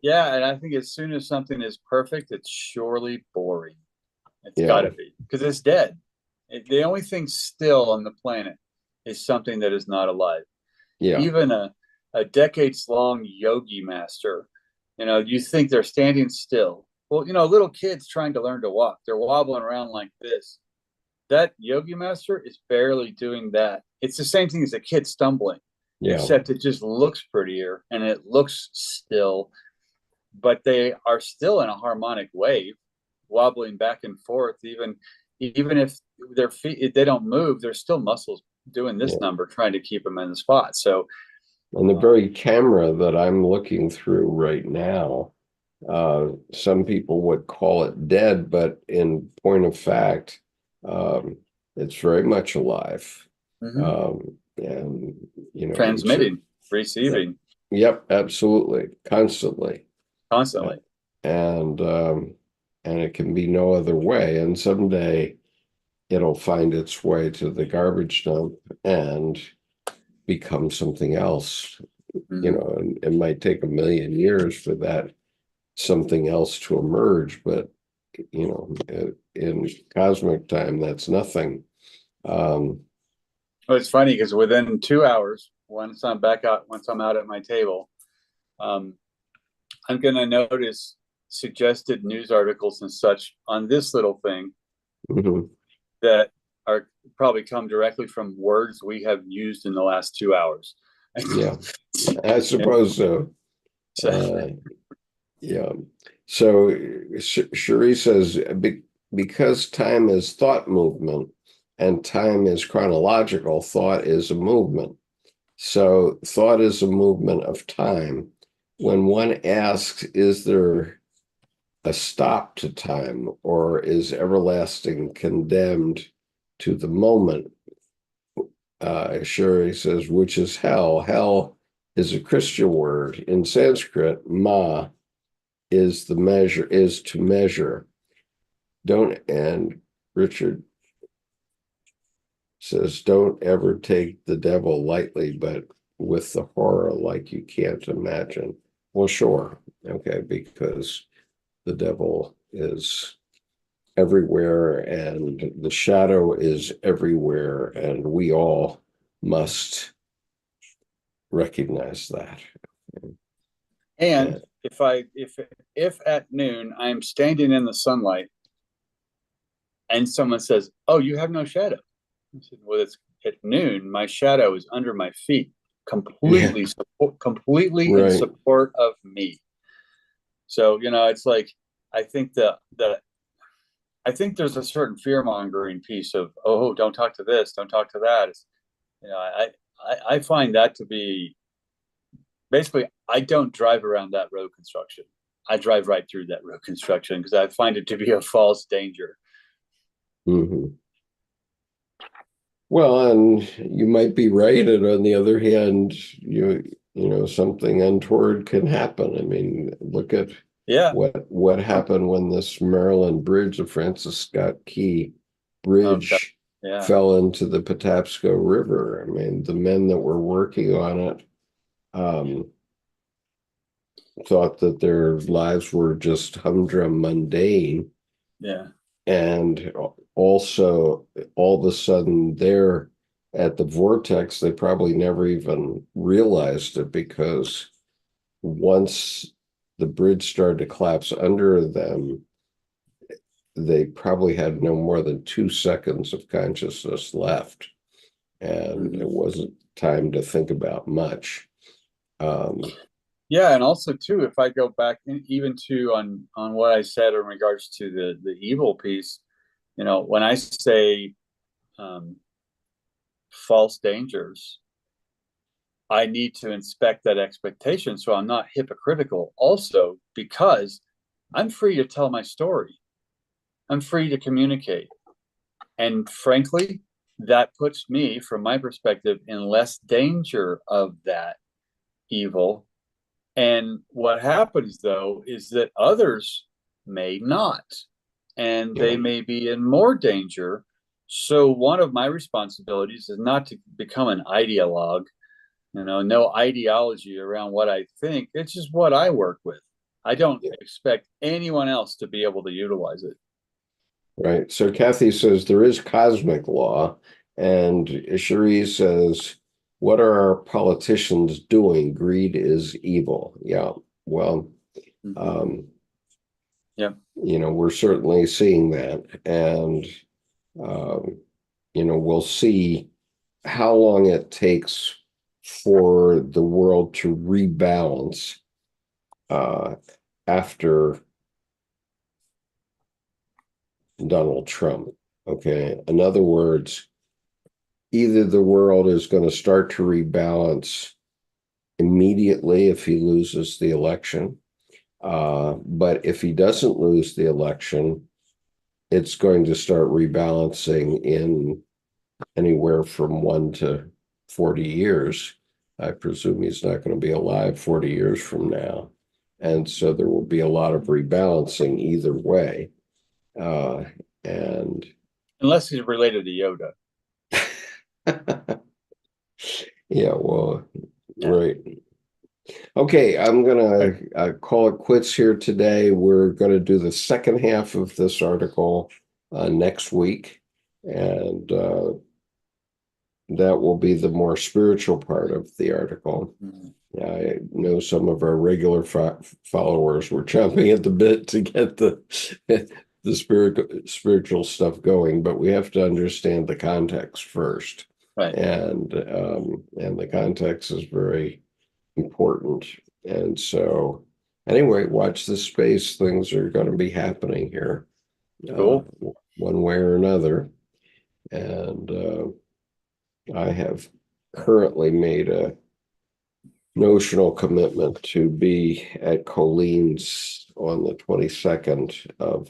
yeah, and I think as soon as something is perfect, it's surely boring. It's got Yeah. to be because it's dead. The only thing still on the planet is something that is not alive. Yeah. Even a decades long yogi master, you think they're standing still. Well, little kids trying to learn to walk, they're wobbling around like this. That yogi master is barely doing that. It's the same thing as a kid stumbling, Yeah. except it just looks prettier and it looks still, but they are still in a harmonic wave, wobbling back and forth. Even if their feet, if they don't move, there's still muscles doing this Yeah. number, trying to keep them in the spot. So, And the very camera that I'm looking through right now, some people would call it dead, but in point of fact, it's very much alive. mhm. And each of, Transmitting, receiving yep, absolutely, constantly. constantly. And and it can be no other way. And someday it'll find its way to the garbage dump and become something else. Mhm. And it might take a million years for that something else to emerge, but in cosmic time, that's nothing. Um, Well, it's funny because within 2 hours, once I'm out at my table, um, I'm going to notice suggested news articles and such on this little thing mhm, that are probably come directly from words we have used in the last 2 hours. yeah, I suppose so. So, Uh, yeah. So Cherie says, because time is thought movement and time is chronological, thought is a movement. So thought is a movement of time. When one asks, is there a stop to time, or is everlasting condemned to the moment? Sherry says, which is hell? Hell is a Christian word. In Sanskrit, ma is the measure, is to measure. Don't, and Richard says, don't ever take the devil lightly, but with the horror like you can't imagine. Well, sure. Okay, because the devil is everywhere and the shadow is everywhere, and we all must recognize that. and if at noon I'm standing in the sunlight and someone says, "Oh, you have no shadow," I said, "Well, it's at noon. My shadow is under my feet, Yeah, completely in right. support of me." So it's like I think I think there's a certain fear mongering piece of, oh, don't talk to this, don't talk to that. I find that to be basically, I don't drive around that road construction. I drive right through that road construction because I find it to be a false danger. Mhm. Well, and you might be right, and on the other hand, something untoward can happen. I mean, look at Yeah. what happened when this Maryland bridge, the Francis Scott Key Oh, God. bridge, Yeah. fell into the Patapsco River. I mean, the men that were working on it um, thought that their lives were just humdrum mundane, Yeah. and also all of a sudden they're at the vortex. They probably never even realized it, because once the bridge started to collapse under them, they probably had no more than 2 seconds of consciousness left, and Mhm. it wasn't time to think about much. um, Yeah, and also too, if I go back even to on what I said in regards to the evil piece, when I say um, false dangers, I need to inspect that expectation so I'm not hypocritical. Also, because I'm free to tell my story. I'm free to communicate. And frankly, that puts me, from my perspective, in less danger of that evil. And what happens, though, is that others may not, and Yeah. they may be in more danger. So one of my responsibilities is not to become an ideologue, no ideology around what I think. It's just what I work with. I don't expect anyone else to be able to utilize it. Right. So Kathy says there is cosmic law, and Cherie says, what are our politicians doing? Greed is evil. Yeah. Well, um, Yeah. we're certainly seeing that. And, um, we'll see how long it takes for the world to rebalance after Donald Trump. Okay. In other words, either the world is going to start to rebalance immediately if he loses the election. But if he doesn't lose the election, it's going to start rebalancing in anywhere from 1 to 40 years. I presume he's not going to be alive 40 years from now. And so there will be a lot of rebalancing either way. And Unless he's related to Yoda. yeah, well, Yeah. right. Okay, I'm gonna call it quits here today. We're gonna do the second half of this article next week, and that will be the more spiritual part of the article. I know some of our regular followers were chomping at the bit to get the the spiritual stuff going, but we have to understand the context first. Right. And the context is very important. And so anyway, watch this space. Things are going to be happening here, Cool. one way or another. And I have currently made a notional commitment to be at Colleen's on the 22nd of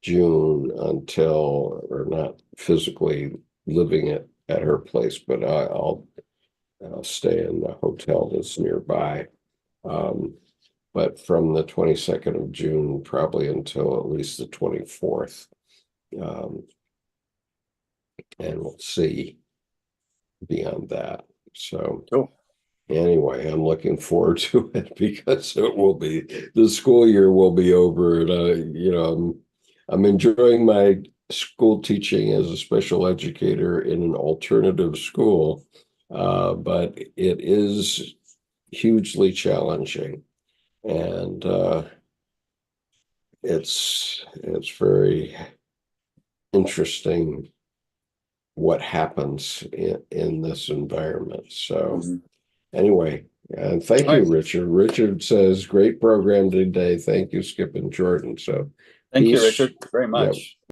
June until, or not physically living at her place, but I'll stay in the hotel that's nearby. But from the 22nd of June, probably until at least the 24th. And we'll see beyond that. So Cool. anyway, I'm looking forward to it because the school year will be over, and I'm enjoying my school teaching as a special educator in an alternative school, but it is hugely challenging, and it's very interesting what happens in this environment. So anyway, thank you, Richard. Richard says, great program today. Thank you, Skip and Jordan. So Thank you, peace. Richard, very much. Yep.